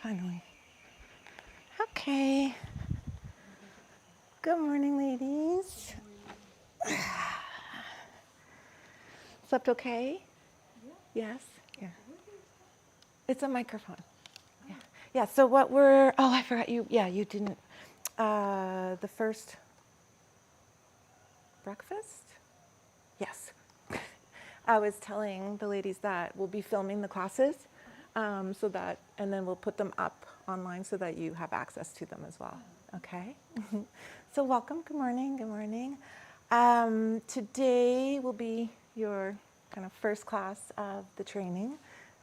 Finally. Okay. Good morning, ladies. Slept okay? Yes? Yeah. It's a microphone. Yeah. Yeah, so what I forgot you, you didn't, the first breakfast? Yes. I was telling the ladies that we'll be filming the classes, and then we'll put them up online so that you have access to them as well. Okay? So welcome, good morning, good morning. Today will be your kind of first class of the training,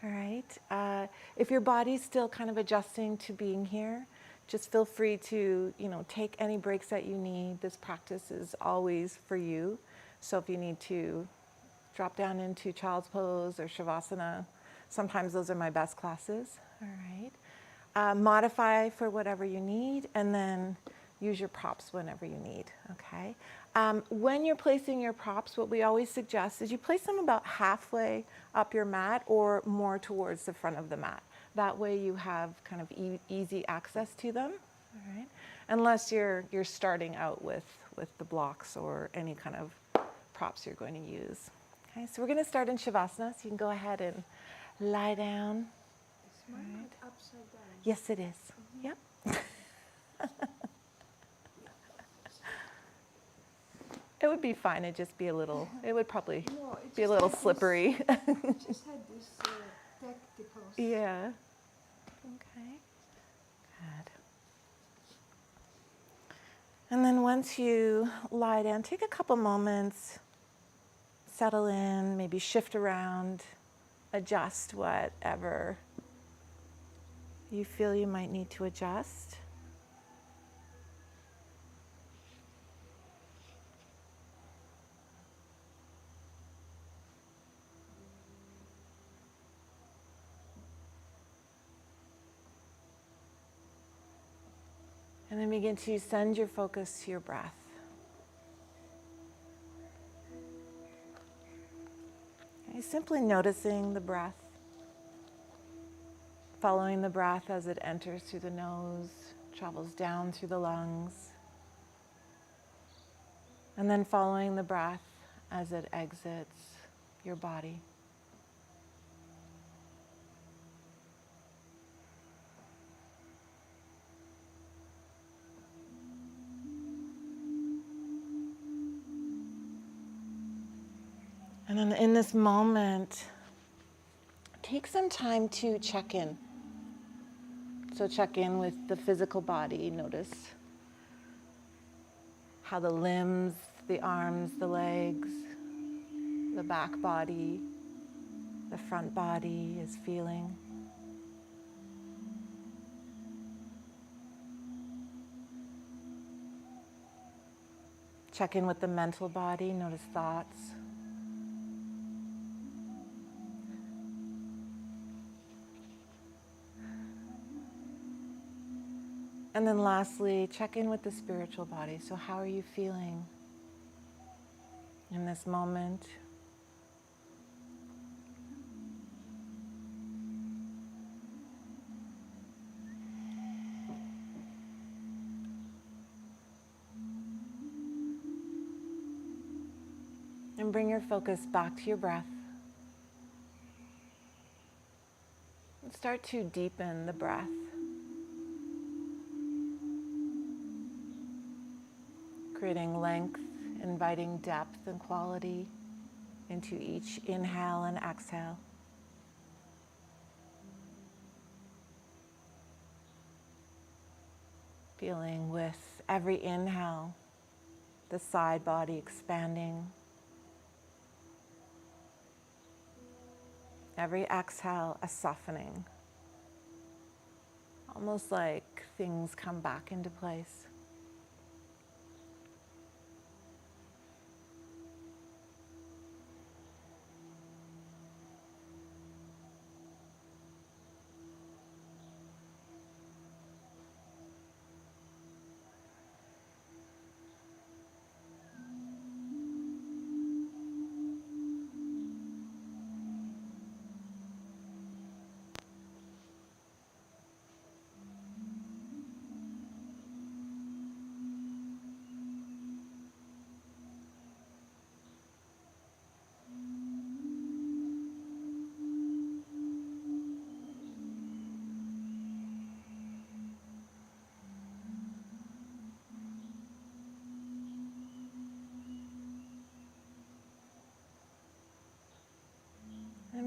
all right? If your body's still kind of adjusting to being here, just feel free to, take any breaks that you need. This practice is always for you. So if you need to drop down into child's pose or shavasana, sometimes those are my best classes, all right? Modify for whatever you need, and then use your props whenever you need, okay? When you're placing your props, what we always suggest is you place them about halfway up your mat or more towards the front of the mat. That way you have kind of easy access to them, all right? Unless you're starting out with the blocks or any kind of props you're going to use. Okay, so we're going to start in shavasana, so you can go ahead and lie down. Is mine upside down? Yes, it is. Yep. It would be fine. It'd just be a little, it would probably be a little slippery. It just had this tacticals. Yeah. Okay. Good. And then once you lie down, take a couple moments, settle in, maybe shift around, adjust whatever you feel you might need to adjust. And then begin to send your focus to your breath. Okay, simply noticing the breath, following the breath as it enters through the nose, travels down through the lungs, and then following the breath as it exits your body. And then in this moment, take some time to check in. So check in with the physical body. Notice how the limbs, the arms, the legs, the back body, the front body is feeling. Check in with the mental body. Notice thoughts. And then lastly, check in with the spiritual body. So how are you feeling in this moment? And bring your focus back to your breath. And start to deepen the breath. Creating length, inviting depth and quality into each inhale and exhale. Feeling with every inhale, the side body expanding. Every exhale, a softening. Almost like things come back into place.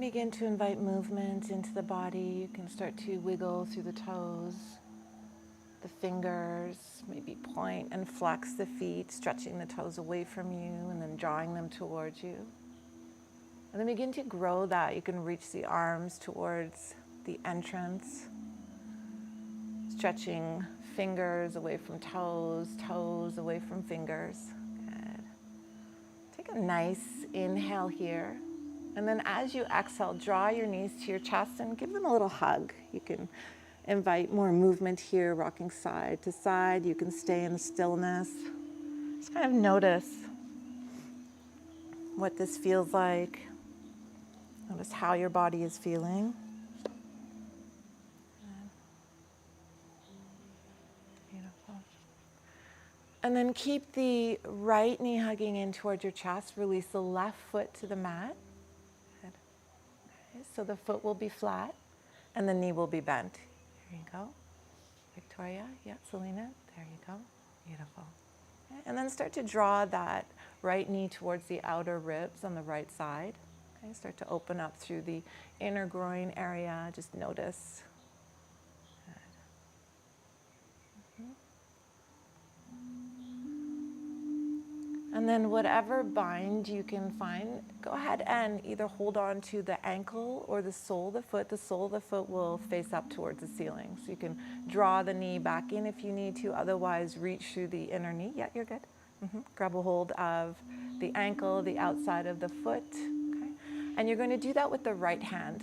begin to invite movement into the body. You can start to wiggle through the toes, the fingers, maybe point and flex the feet, stretching the toes away from you and then drawing them towards you. And then begin to grow that. You can reach the arms towards the entrance, stretching fingers away from toes, toes away from fingers. Good. Take a nice inhale here. And then as you exhale, draw your knees to your chest and give them a little hug. You can invite more movement here, rocking side to side. You can stay in stillness. Just kind of notice what this feels like. Notice how your body is feeling. Beautiful. And then keep the right knee hugging in towards your chest. Release the left foot to the mat. Good. Okay, so the foot will be flat and the knee will be bent. Here you go. Victoria, yeah, Selena, there you go. Beautiful. Okay, and then start to draw that right knee towards the outer ribs on the right side. Okay, start to open up through the inner groin area. Just notice. Good. And then whatever bind you can find, go ahead and either hold on to the ankle or the sole of the foot. The sole of the foot will face up towards the ceiling. So you can draw the knee back in if you need to, otherwise reach through the inner knee. Yeah, you're good. Grab a hold of the ankle, the outside of the foot. Okay? And you're going to do that with the right hand.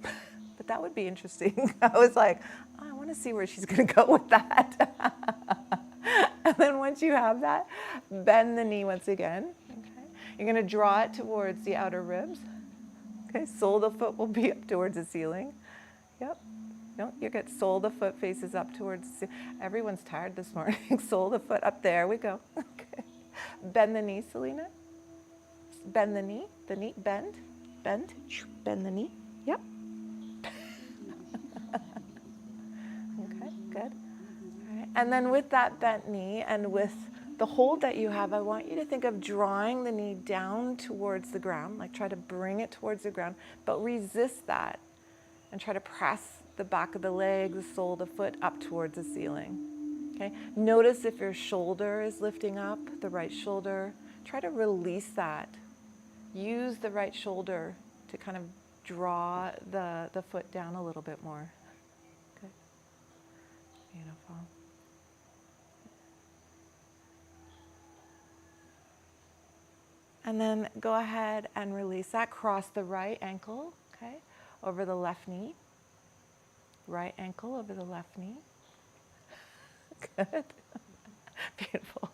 But that would be interesting. I was like, oh, I want to see where she's going to go with that. And then once you have that, bend the knee once again. Okay. You're going to draw it towards the outer ribs. Okay, sole of the foot will be up towards the ceiling. Yep. No, you get sole of the foot faces up towards the ceiling. Everyone's tired this morning. Sole of the foot up there we go. Okay. Bend the knee, Selena. Bend the knee, bend, bend the knee. Yep. Okay, good. And then with that bent knee and with the hold that you have, I want you to think of drawing the knee down towards the ground, like try to bring it towards the ground, but resist that and try to press the back of the leg, the sole of the foot up towards the ceiling. Okay? Notice if your shoulder is lifting up, the right shoulder. Try to release that. Use the right shoulder to kind of draw the foot down a little bit more. Good. Beautiful. And then go ahead and release that. Cross the right ankle, okay, over the left knee. Right ankle over the left knee. Good. Beautiful.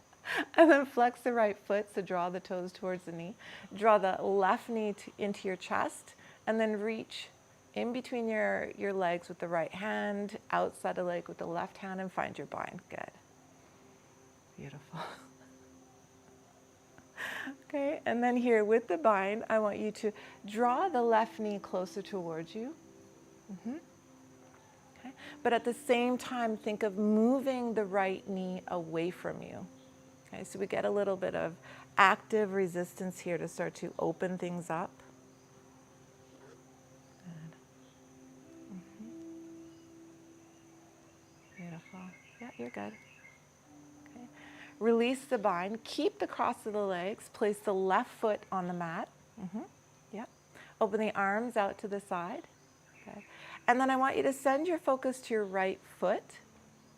And then flex the right foot, so draw the toes towards the knee. Draw the left knee into your chest, and then reach in between your legs with the right hand, outside the leg with the left hand, and find your bind. Good. Beautiful. Okay, and then here with the bind, I want you to draw the left knee closer towards you. Okay. But at the same time, think of moving the right knee away from you. Okay, so we get a little bit of active resistance here to start to open things up. Good. Beautiful. Yeah, you're good. Release the bind, keep the cross of the legs, place the left foot on the mat. Yep. Open the arms out to the side. Okay. And then I want you to send your focus to your right foot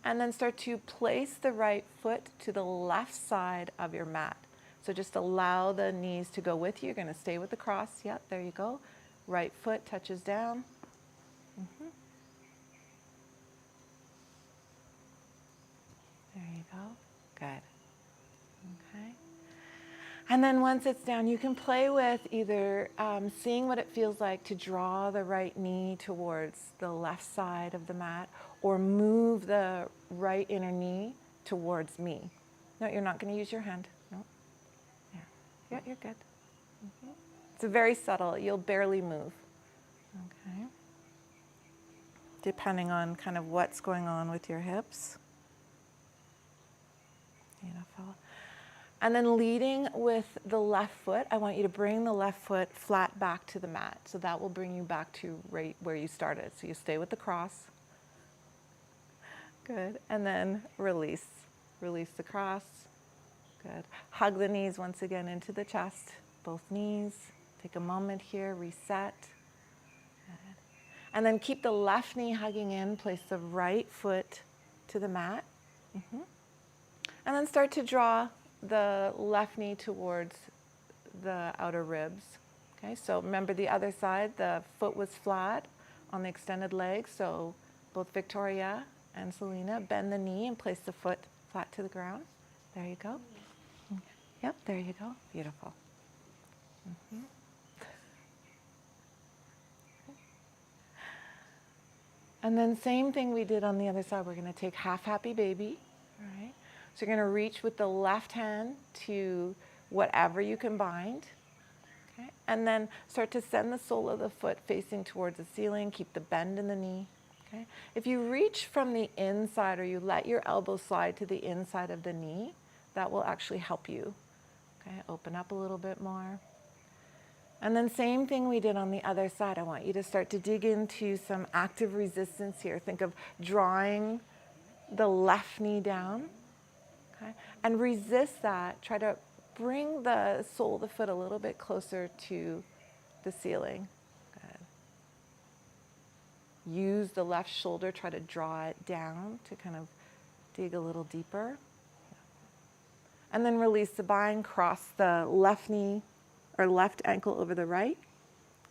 and then start to place the right foot to the left side of your mat. So just allow the knees to go with you. You're going to stay with the cross. Yep, there you go. Right foot touches down. There you go. Good. Okay. And then once it's down, you can play with either seeing what it feels like to draw the right knee towards the left side of the mat or move the right inner knee towards me. No, you're not going to use your hand. No. Yeah. Yeah, you're good. It's very subtle. You'll barely move. Okay. Depending on kind of what's going on with your hips. Beautiful. And then leading with the left foot, I want you to bring the left foot flat back to the mat. So that will bring you back to right where you started. So you stay with the cross. Good. And then release. Release the cross. Good. Hug the knees once again into the chest, both knees. Take a moment here, reset. Good. And then keep the left knee hugging in. Place the right foot to the mat. And then start to draw the left knee towards the outer ribs. Okay, so remember the other side, the foot was flat on the extended leg. So both Victoria and Selena bend the knee and place the foot flat to the ground. There you go. Yep, there you go. Beautiful. And then same thing we did on the other side. We're going to take half happy baby. All right. So you're going to reach with the left hand to whatever you can bind. Okay. And then start to send the sole of the foot facing towards the ceiling. Keep the bend in the knee. Okay. If you reach from the inside or you let your elbow slide to the inside of the knee, that will actually help you. Okay. Open up a little bit more. And then same thing we did on the other side. I want you to start to dig into some active resistance here. Think of drawing the left knee down. Okay? And resist that. Try to bring the sole of the foot a little bit closer to the ceiling. Good. Use the left shoulder. Try to draw it down to kind of dig a little deeper. And then release the bind. Cross the left knee or left ankle over the right.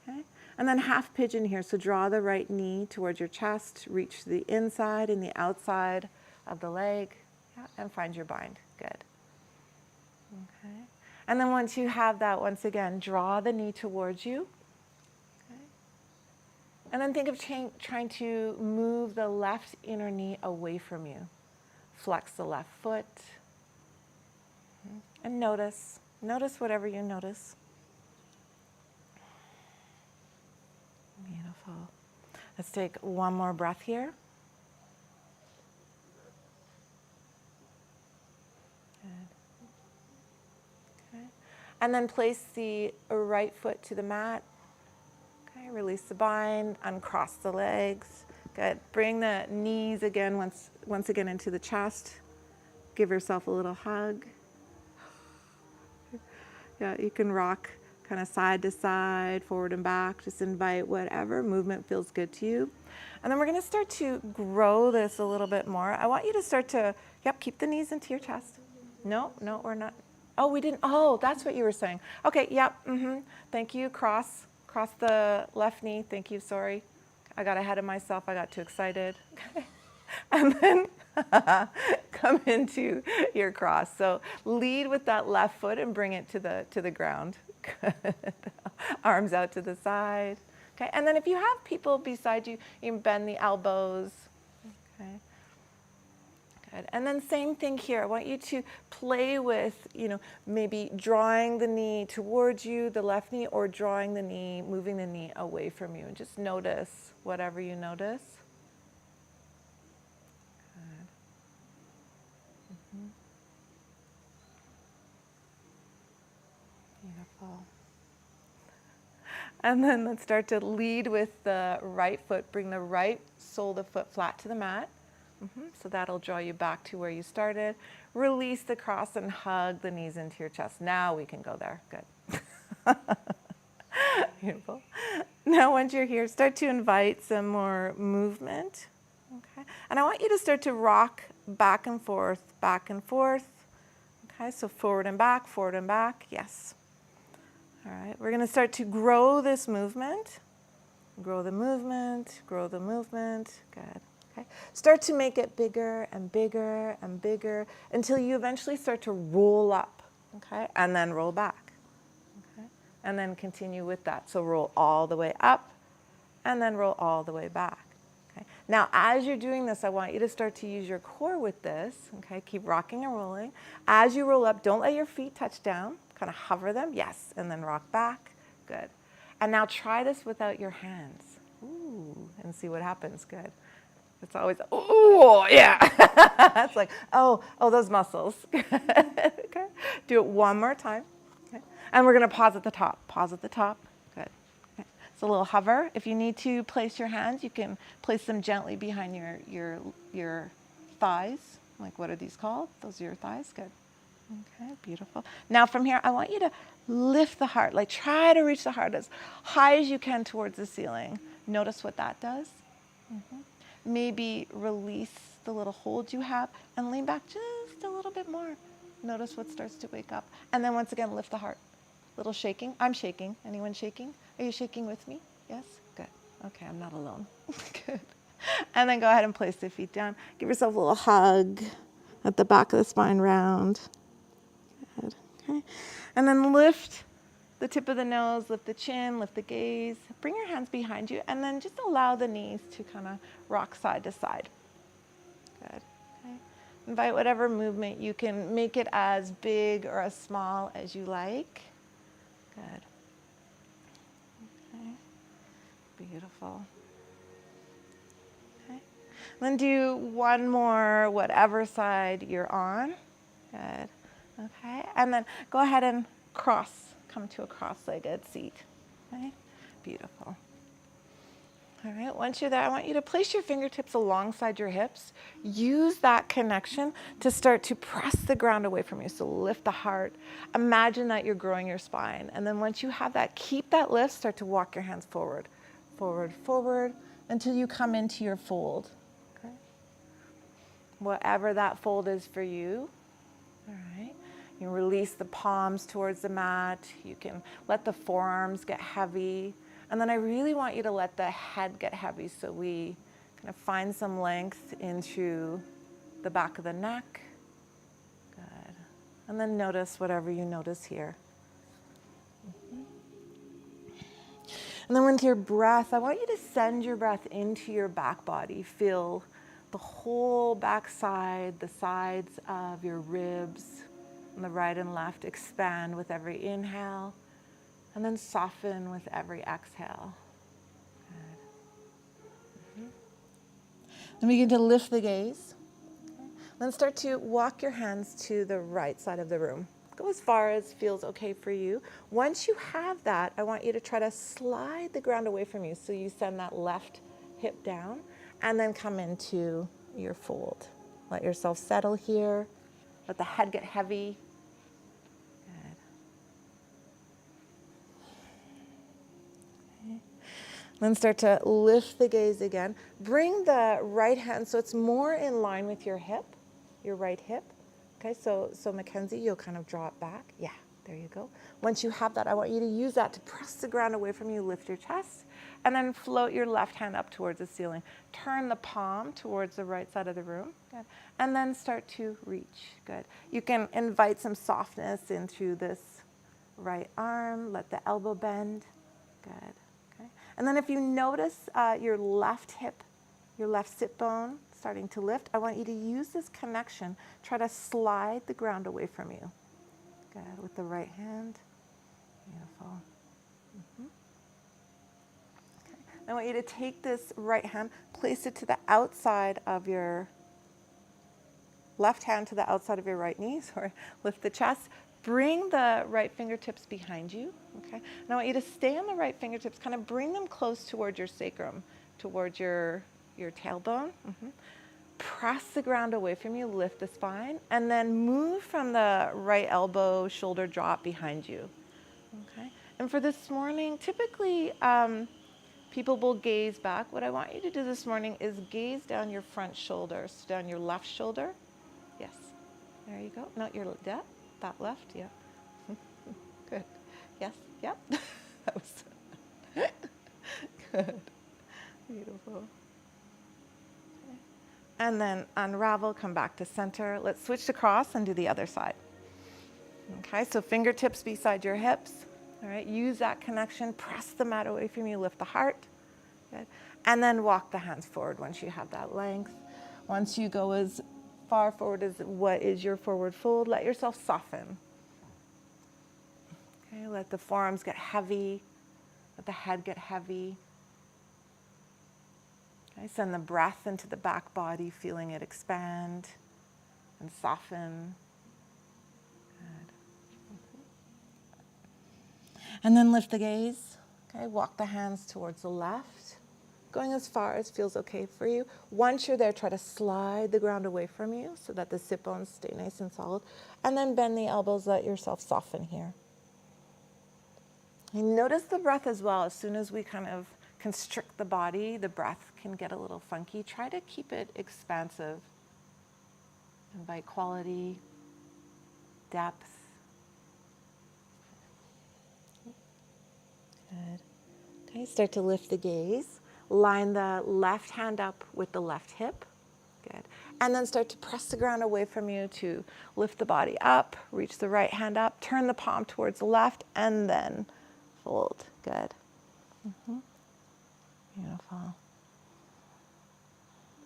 Okay? And then half pigeon here. So draw the right knee towards your chest. Reach to the inside and the outside of the leg. Yeah, and find your bind. Good. Okay. And then once you have that, once again, draw the knee towards you. Okay. And then think of trying to move the left inner knee away from you. Flex the left foot. Okay. And notice whatever you notice. Beautiful. Let's take one more breath here. And then place the right foot to the mat. Okay, release the bind, uncross the legs. Good. Bring the knees again, once again into the chest. Give yourself a little hug. Yeah, you can rock kind of side to side, forward and back. Just invite whatever movement feels good to you. And then we're going to start to grow this a little bit more. I want you to start to, keep the knees into your chest. No, we're not. Oh, we didn't. Oh, that's what you were saying. Okay, yep. Thank you. Cross the left knee. Thank you. Sorry. I got ahead of myself. I got too excited. And then come into your cross. So lead with that left foot and bring it to the ground. Good. Arms out to the side. Okay. And then if you have people beside you, you can bend the elbows. Okay. Good. And then same thing here. I want you to play with, maybe drawing the knee towards you, the left knee, or drawing the knee, moving the knee away from you. And just notice whatever you notice. Good. Beautiful. And then let's start to lead with the right foot. Bring the right sole of the foot flat to the mat. So that'll draw you back to where you started. Release the cross and hug the knees into your chest. Now we can go there. Good. Beautiful. Now once you're here, start to invite some more movement. Okay. And I want you to start to rock back and forth, back and forth. Okay, so forward and back. Yes. All right, we're going to start to grow this movement. Grow the movement. Good. Okay. Start to make it bigger and bigger and bigger until you eventually start to roll up, okay, and then roll back, okay, and then continue with that. So roll all the way up and then roll all the way back. Okay. Now, as you're doing this, I want you to start to use your core with this, okay, keep rocking and rolling. As you roll up, don't let your feet touch down, kind of hover them, yes, and then rock back, good. And now try this without your hands, ooh, and see what happens, good. It's always, oh, yeah. It's like, oh, those muscles. Okay. Do it one more time. Okay. And we're going to pause at the top. Pause at the top. Good. Okay. So a little hover. If you need to place your hands, you can place them gently behind your thighs. Like, what are these called? Those are your thighs. Good. Okay, beautiful. Now from here, I want you to lift the heart. Like, try to reach the heart as high as you can towards the ceiling. Notice what that does. Maybe release the little hold you have and lean back just a little bit more. Notice what starts to wake up. And then once again, lift the heart. Little shaking. I'm shaking. Anyone shaking? Are you shaking with me? Yes? Good. Okay, I'm not alone. Good. And then go ahead and place the feet down. Give yourself a little hug at the back of the spine round. Good. Okay. And then lift the tip of the nose, lift the chin, lift the gaze. Bring your hands behind you, and then just allow the knees to kind of rock side to side. Good. Okay. Invite whatever movement. You can make it as big or as small as you like. Good. Okay. Beautiful. Okay. Then do one more, whatever side you're on. Good. Okay. And then go ahead and cross. Come to a cross-legged seat. Okay. Beautiful. All right, once you're there, I want you to place your fingertips alongside your hips. Use that connection to start to press the ground away from you. So lift the heart. Imagine that you're growing your spine. And then once you have that, keep that lift. Start to walk your hands forward, forward, forward, until you come into your fold. Okay? Whatever that fold is for you. All right. You release the palms towards the mat. You can let the forearms get heavy. And then I really want you to let the head get heavy, so we kind of find some length into the back of the neck. Good. And then notice whatever you notice here. And then with your breath, I want you to send your breath into your back body. Feel the whole back side, the sides of your ribs, on the right and left, expand with every inhale, and then soften with every exhale. Good. Then begin to lift the gaze. Okay. Then start to walk your hands to the right side of the room. Go as far as feels okay for you. Once you have that, I want you to try to slide the ground away from you. So you send that left hip down and then come into your fold. Let yourself settle here. Let the head get heavy. Good. Okay. Then start to lift the gaze again. Bring the right hand so it's more in line with your hip, your right hip. Okay, so Mackenzie, you'll kind of draw it back. Yeah, there you go. Once you have that, I want you to use that to press the ground away from you, lift your chest, and then float your left hand up towards the ceiling. Turn the palm towards the right side of the room. Good. And then start to reach. Good. You can invite some softness into this right arm. Let the elbow bend. Good. Okay. And then if you notice your left hip, your left sit bone starting to lift, I want you to use this connection. Try to slide the ground away from you. Good. With the right hand. Beautiful. Okay. I want you to take this right hand, place it to the outside of your left hand to the outside of your right knee, or lift the chest. Bring the right fingertips behind you, okay? And I want you to stay on the right fingertips, kind of bring them close towards your sacrum, towards your tailbone. Press the ground away from you, lift the spine, and then move from the right elbow, shoulder drop behind you, okay? And for this morning, typically people will gaze back. What I want you to do this morning is gaze down your front shoulder, so down your left shoulder. Yes, there you go. No, your that left, yeah. Good. Yes, yep. That was good. Beautiful. Okay. And then unravel, come back to center. Let's switch to cross and do the other side. Okay, so fingertips beside your hips. All right, use that connection. Press the mat away from you. Lift the heart. Good. And then walk the hands forward once you have that length. Once you go as far forward as what is your forward fold, let yourself soften. Okay, let the forearms get heavy. Let the head get heavy. Okay, send the breath into the back body, feeling it expand and soften. Good. And then lift the gaze. Okay, walk the hands towards the left, going as far as feels okay for you. Once you're there, try to slide the ground away from you so that the sit bones stay nice and solid. And then bend the elbows, let yourself soften here. And notice the breath as well. As soon as we kind of constrict the body, the breath can get a little funky. Try to keep it expansive. Invite quality, depth. Good. Okay, start to lift the gaze. Line the left hand up with the left hip. Good. And then start to press the ground away from you to lift the body up, reach the right hand up, turn the palm towards the left, and then fold. Good. Beautiful.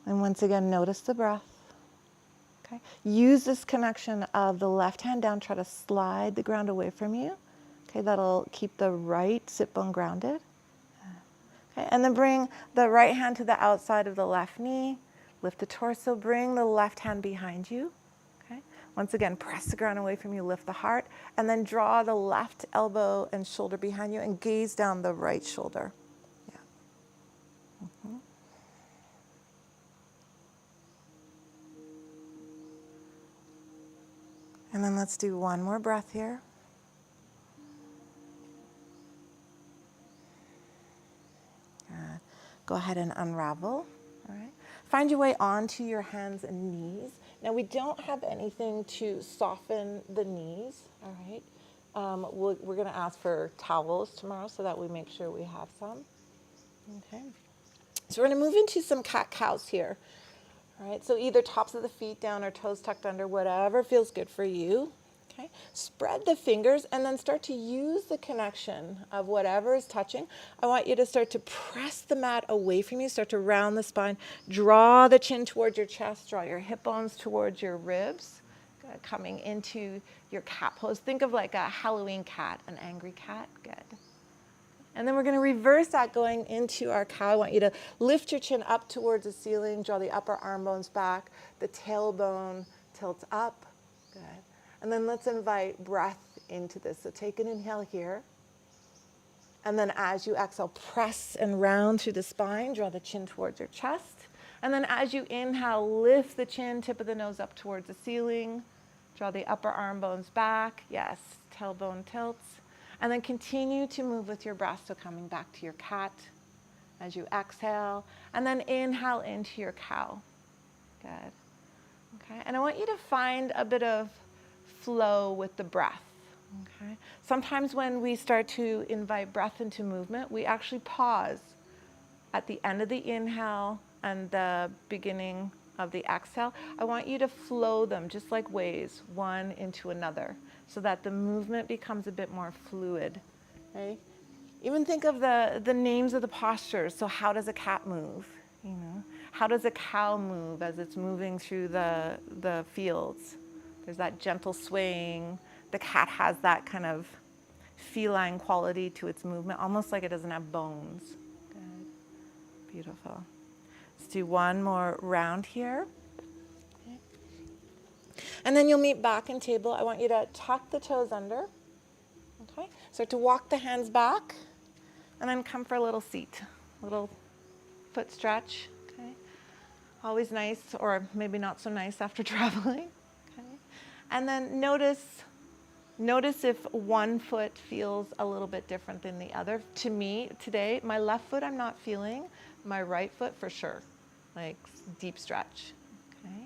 And once again, notice the breath. Okay. Use this connection of the left hand down. Try to slide the ground away from you. Okay, that'll keep the right sit bone grounded. Okay, and then bring the right hand to the outside of the left knee. Lift the torso. Bring the left hand behind you. Okay. Once again, press the ground away from you. Lift the heart, and then draw the left elbow and shoulder behind you, and gaze down the right shoulder. Yeah. And then let's do one more breath here. Good. Go ahead and unravel. All right. Find your way onto your hands and knees. Now we don't have anything to soften the knees. All right. We're going to ask for towels tomorrow so that we make sure we have some. Okay. So we're going to move into some cat-cows here. All right, so either tops of the feet down or toes tucked under, whatever feels good for you. Okay, spread the fingers and then start to use the connection of whatever is touching. I want you to start to press the mat away from you, start to round the spine, draw the chin towards your chest, draw your hip bones towards your ribs, coming into your cat pose. Think of like a Halloween cat, an angry cat. Good. And then we're going to reverse that going into our cow. I want you to lift your chin up towards the ceiling, draw the upper arm bones back, the tailbone tilts up. Good. And then let's invite breath into this. So take an inhale here. And then as you exhale, press and round through the spine, draw the chin towards your chest. And then as you inhale, lift the chin, tip of the nose up towards the ceiling, draw the upper arm bones back. Yes, tailbone tilts. And then continue to move with your breath, so coming back to your cat as you exhale, and then inhale into your cow. Good. Okay, and I want you to find a bit of flow with the breath. Okay. Sometimes when we start to invite breath into movement, we actually pause at the end of the inhale and the beginning of the exhale. I want you to flow them just like waves, one into another, so that the movement becomes a bit more fluid. Okay? Even think of the names of the postures. So how does a cat move? You know, how does a cow move as it's moving through the fields? There's that gentle swaying. The cat has that kind of feline quality to its movement, almost like it doesn't have bones. Good. Beautiful. Let's do one more round here. And then you'll meet back in table. I want you to tuck the toes under. Okay. Start to walk the hands back. And then come for a little seat. Little foot stretch. Okay. Always nice, or maybe not so nice after traveling. Okay. And then notice if one foot feels a little bit different than the other. To me, today, my left foot I'm not feeling. My right foot for sure. Like deep stretch. Okay.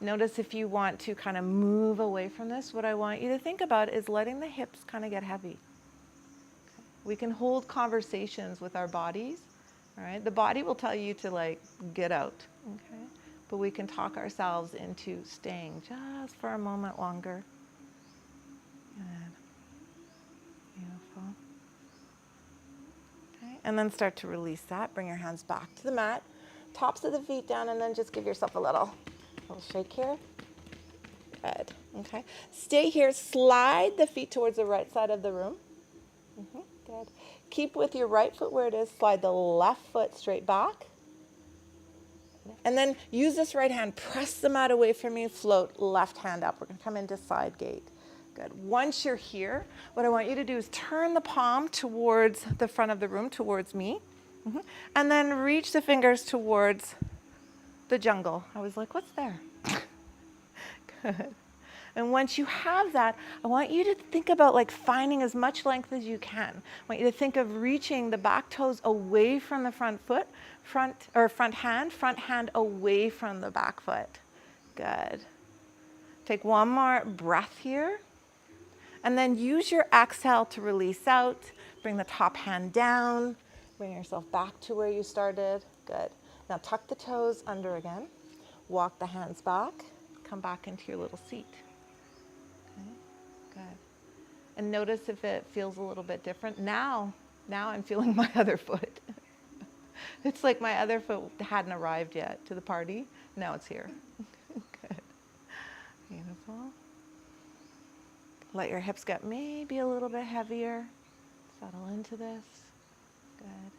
Notice if you want to kind of move away from this, what I want you to think about is letting the hips kind of get heavy. Okay. We can hold conversations with our bodies, all right? The body will tell you to like get out, okay? But we can talk ourselves into staying just for a moment longer. Good. Beautiful. Okay, and then start to release that. Bring your hands back to the mat, tops of the feet down, and then just give yourself a little shake here. Good. Okay. Stay here. Slide the feet towards the right side of the room. Good. Keep with your right foot where it is. Slide the left foot straight back. And then use this right hand, press the mat away from you, float left hand up. We're gonna come into side gate. Good. Once you're here, what I want you to do is turn the palm towards the front of the room, towards me. And then reach the fingers towards the jungle. I was like, what's there? Good. And once you have that, I want you to think about like finding as much length as you can. I want you to think of reaching the back toes away from the front foot, front hand away from the back foot. Good. Take one more breath here. And then use your exhale to release out. Bring the top hand down. Bring yourself back to where you started. Good. Now tuck the toes under again. Walk the hands back. Come back into your little seat. Okay. Good. And notice if it feels a little bit different. Now I'm feeling my other foot. It's like my other foot hadn't arrived yet to the party. Now it's here. Good. Beautiful. Let your hips get maybe a little bit heavier. Settle into this. Good.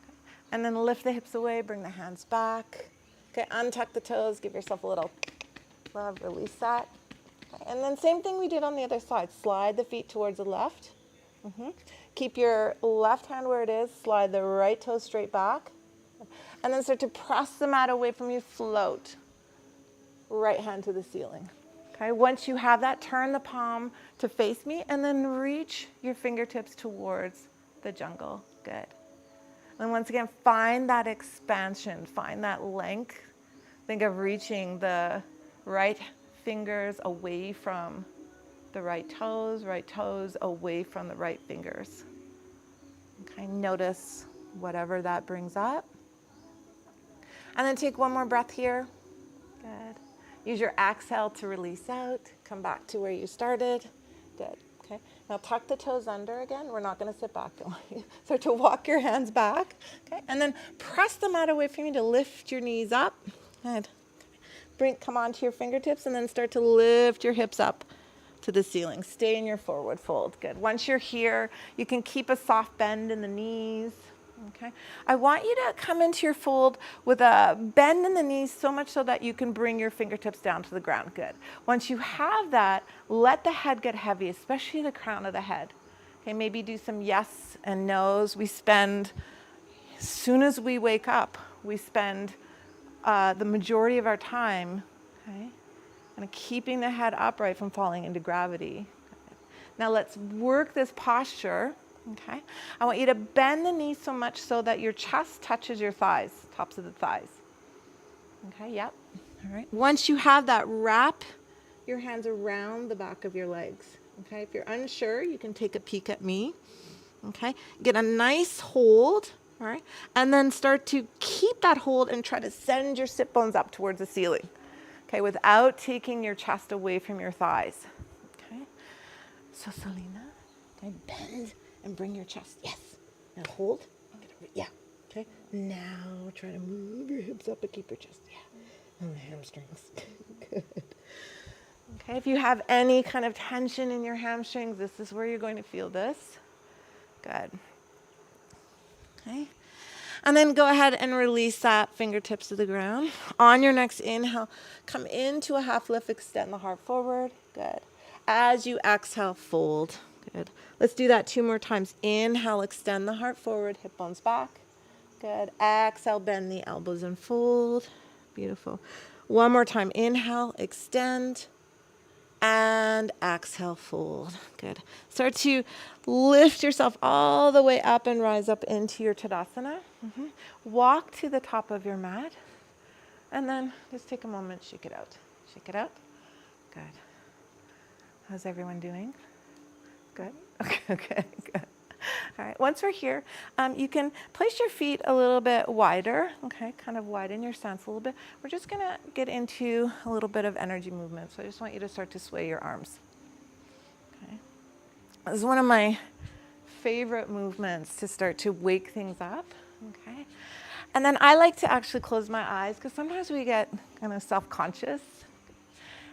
Okay. And then lift the hips away, bring the hands back. Okay, untuck the toes, give yourself a little love, release that. Okay. And then same thing we did on the other side. Slide the feet towards the left. Keep your left hand where it is, slide the right toe straight back. And then start to press the mat away from you, float. Right hand to the ceiling. Okay, once you have that, turn the palm to face me and then reach your fingertips towards the jungle. Good. And once again, find that expansion, find that length. Think of reaching the right fingers away from the right toes away from the right fingers. Okay, notice whatever that brings up. And then take one more breath here. Good. Use your exhale to release out. Come back to where you started. Good. Okay. Now tuck the toes under again. We're not going to sit back. Don't worry. Start to walk your hands back. Okay. And then press the mat away from you to lift your knees up. Good. Come onto your fingertips and then start to lift your hips up to the ceiling. Stay in your forward fold. Good. Once you're here, you can keep a soft bend in the knees. Okay. I want you to come into your fold with a bend in the knees so much so that you can bring your fingertips down to the ground. Good. Once you have that, let the head get heavy, especially the crown of the head. Okay, maybe do some yes and no's. We spend, as soon as we wake up, we spend the majority of our time, okay, kind of keeping the head upright from falling into gravity. Now let's work this posture. Okay, I want you to bend the knees so much so that your chest touches your thighs, tops of the thighs. Okay, yep. All right. Once you have that, wrap your hands around the back of your legs. Okay, if you're unsure, you can take a peek at me. Okay, get a nice hold. All right, and then start to keep that hold and try to send your sit bones up towards the ceiling. Okay, without taking your chest away from your thighs. Okay, so Selena, okay, bend. And bring your chest. Yes. Now hold. Yeah. Okay. Now try to move your hips up and keep your chest. Yeah. And the hamstrings. Good. Okay. If you have any kind of tension in your hamstrings, this is where you're going to feel this. Good. Okay. And then go ahead and release that fingertips to the ground. On your next inhale, come into a half lift, extend the heart forward. Good. As you exhale, fold. Good. Let's do that 2 more times. Inhale, extend the heart forward, hip bones back. Good. Exhale, bend the elbows and fold. Beautiful. One more time. Inhale, extend, and exhale, fold. Good. Start to lift yourself all the way up and rise up into your Tadasana. Walk to the top of your mat, and then just take a moment, shake it out. Shake it out. Good. How's everyone doing? Good. Okay, good. All right, once we're here, you can place your feet a little bit wider, okay, kind of widen your stance a little bit. We're just gonna get into a little bit of energy movement, so I just want you to start to sway your arms. Okay. This is one of my favorite movements to start to wake things up, okay? And then I like to actually close my eyes because sometimes we get kind of self-conscious.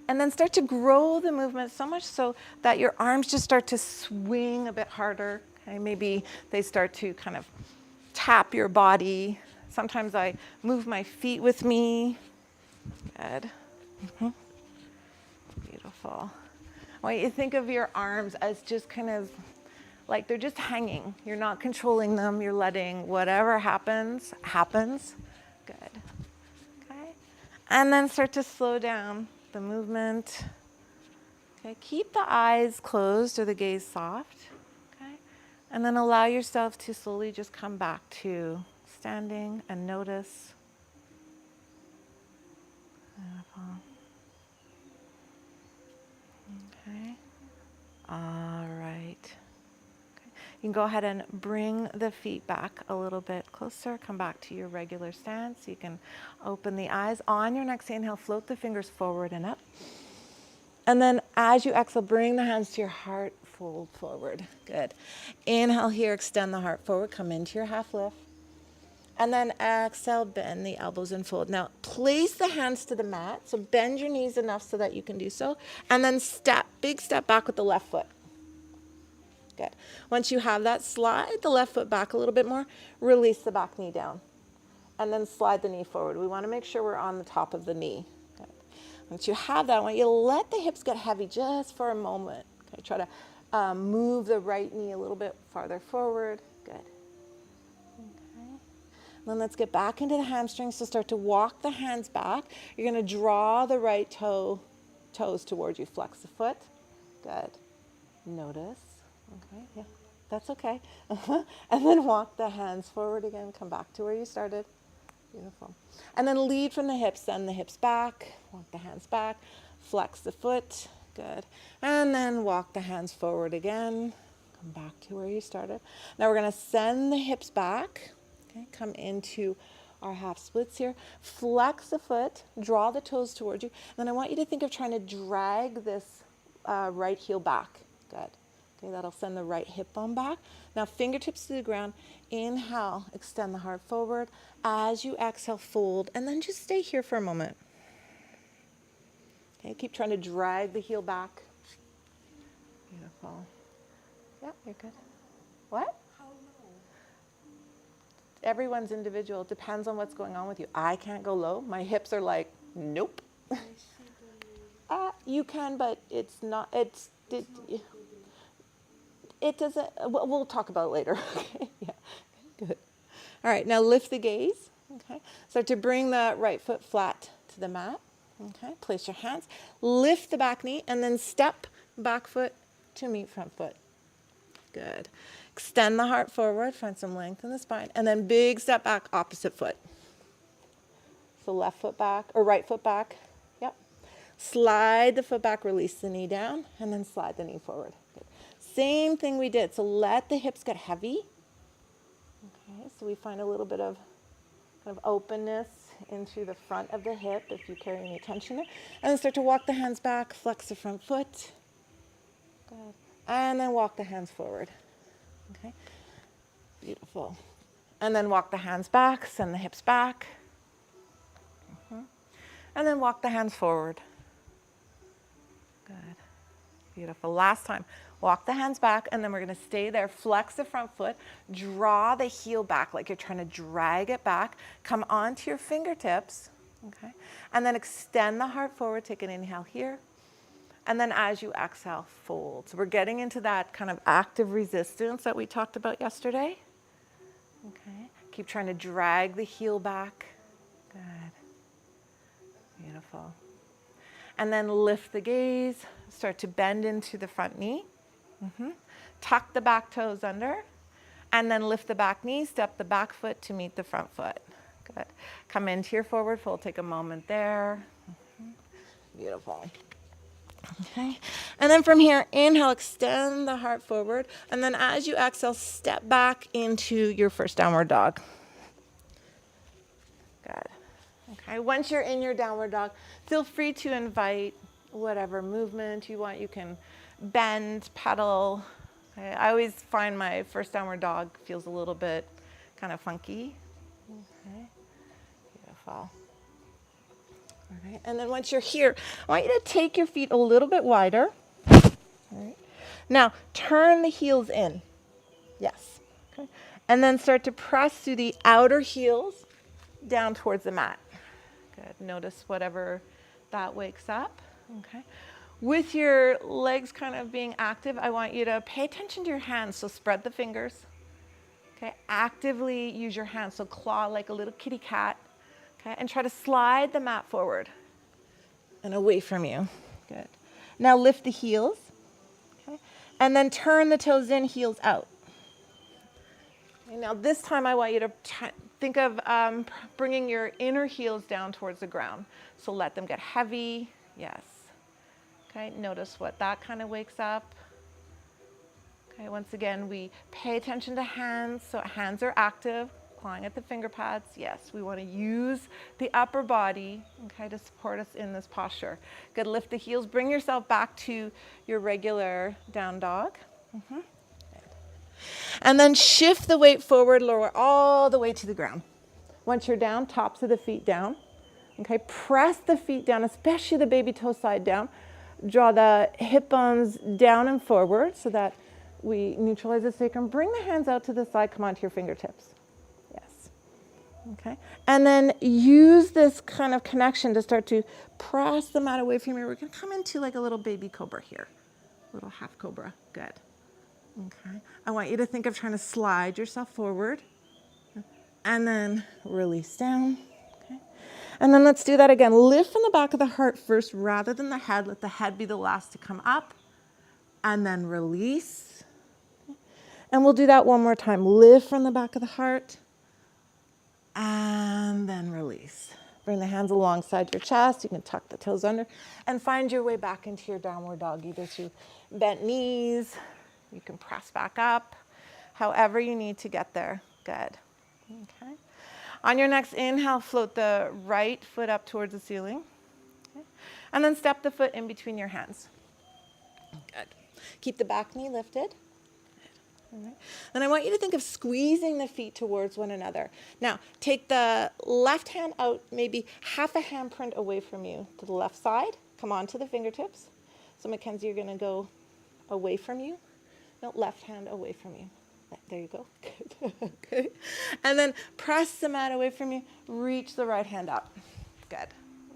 And then start to grow the movement so much so that your arms just start to swing a bit harder. Okay? Maybe they start to kind of tap your body. Sometimes I move my feet with me. Good. Beautiful. I want you to think of your arms as just kind of like they're just hanging. You're not controlling them. You're letting whatever happens, happens. Good. Okay. And then start to slow down the movement. Okay. Keep the eyes closed or the gaze soft. Okay. And then allow yourself to slowly just come back to standing and notice. Beautiful. Okay. All right. Okay. You can go ahead and bring the feet back a little bit closer. Come back to your regular stance. You can open the eyes. On your next inhale, float the fingers forward and up. And then as you exhale, bring the hands to your heart, fold forward. Good. Inhale here, extend the heart forward. Come into your half lift. And then exhale, bend the elbows and fold. Now, place the hands to the mat. So bend your knees enough so that you can do so. And then big step back with the left foot. Good. Once you have that, slide the left foot back a little bit more. Release the back knee down. And then slide the knee forward. We want to make sure we're on the top of the knee. Good. Once you have that, I want you to let the hips get heavy just for a moment. Okay. Try to move the right knee a little bit farther forward. Good. Then let's get back into the hamstrings. So start to walk the hands back. You're going to draw the right toes towards you. Flex the foot. Good. Notice. Okay, yeah, that's okay. And then walk the hands forward again. Come back to where you started. Beautiful. And then lead from the hips. Send the hips back. Walk the hands back. Flex the foot. Good. And then walk the hands forward again. Come back to where you started. Now we're going to send the hips back. Okay, come into our half splits here. Flex the foot, draw the toes towards you. And then I want you to think of trying to drag this right heel back. Good. Okay, that'll send the right hip bone back. Now fingertips to the ground. Inhale, extend the heart forward. As you exhale, fold, and then just stay here for a moment. Okay, keep trying to drag the heel back. Beautiful. Yeah, you're good. What? Everyone's individual. It depends on what's going on with you. I can't go low. My hips are like, nope. You can, but it's not, it doesn't, we'll talk about it later. Okay, yeah, good. All right, now lift the gaze. Okay, start to bring the right foot flat to the mat. Okay, place your hands, lift the back knee, and then step back foot to meet front foot. Good. Extend the heart forward, find some length in the spine, and then big step back, opposite foot. So left foot back, or right foot back. Yep. Slide the foot back, release the knee down, and then slide the knee forward. Good. Same thing we did. So let the hips get heavy. Okay, so we find a little bit of kind of openness into the front of the hip if you carry any tension there. And then start to walk the hands back, flex the front foot. Good. And then walk the hands forward. Okay, beautiful. And then walk the hands back, send the hips back. And then walk the hands forward. Good, beautiful. Last time, walk the hands back, and then we're going to stay there. Flex the front foot, draw the heel back like you're trying to drag it back. Come onto your fingertips, okay? And then extend the heart forward, take an inhale here. And then as you exhale, fold. So we're getting into that kind of active resistance that we talked about yesterday. Okay. Keep trying to drag the heel back. Good. Beautiful. And then lift the gaze. Start to bend into the front knee. Tuck the back toes under. And then lift the back knee. Step the back foot to meet the front foot. Good. Come into your forward fold. Take a moment there. Beautiful. Okay, and then from here, inhale, extend the heart forward, and then as you exhale, step back into your first downward dog. Good. Okay, once you're in your downward dog, feel free to invite whatever movement you want. You can bend, pedal. Okay, I always find my first downward dog feels a little bit kind of funky. Okay, beautiful. All right. And then once you're here, I want you to take your feet a little bit wider. All right. Now, turn the heels in. Yes. Okay. And then start to press through the outer heels down towards the mat. Good. Notice whatever that wakes up. Okay. With your legs kind of being active, I want you to pay attention to your hands. So spread the fingers. Okay. Actively use your hands. So claw like a little kitty cat. Okay. And try to slide the mat forward and away from you. Good. Now lift the heels. Okay. And then turn the toes in, heels out. Okay, now this time I want you to think of bringing your inner heels down towards the ground. So let them get heavy. Yes. Okay, notice what that kind of wakes up. Okay, once again, we pay attention to hands. So hands are active, clawing at the finger pads. Yes, we want to use the upper body, okay, to support us in this posture. Good, lift the heels. Bring yourself back to your regular down dog. Mm-hmm. And then shift the weight forward, lower all the way to the ground. Once you're down, tops of the feet down. Okay, press the feet down, especially the baby toe side down. Draw the hip bones down and forward so that we neutralize the sacrum. Bring the hands out to the side, come onto your fingertips. Yes. Okay, and then use this kind of connection to start to press the mat away from you. We're going to come into like a little baby cobra here, little half cobra. Good. Okay, I want you to think of trying to slide yourself forward and then release down. Okay, and then let's do that again. Lift from the back of the heart first rather than the head. Let the head be the last to come up and then release. And we'll do that one more time. Lift from the back of the heart and then release. Bring the hands alongside your chest. You can tuck the toes under and find your way back into your downward dog, either through bent knees. You can press back up, however you need to get there. Good. Okay. On your next inhale, float the right foot up towards the ceiling. Okay. And then step the foot in between your hands. Good. Keep the back knee lifted. All right. And I want you to think of squeezing the feet towards one another. Now, take the left hand out, maybe half a handprint away from you to the left side. Come on to the fingertips. So Mackenzie, you're going to go away from you. No, left hand away from you. There you go. Good. Okay. And then press the mat away from you. Reach the right hand up. Good.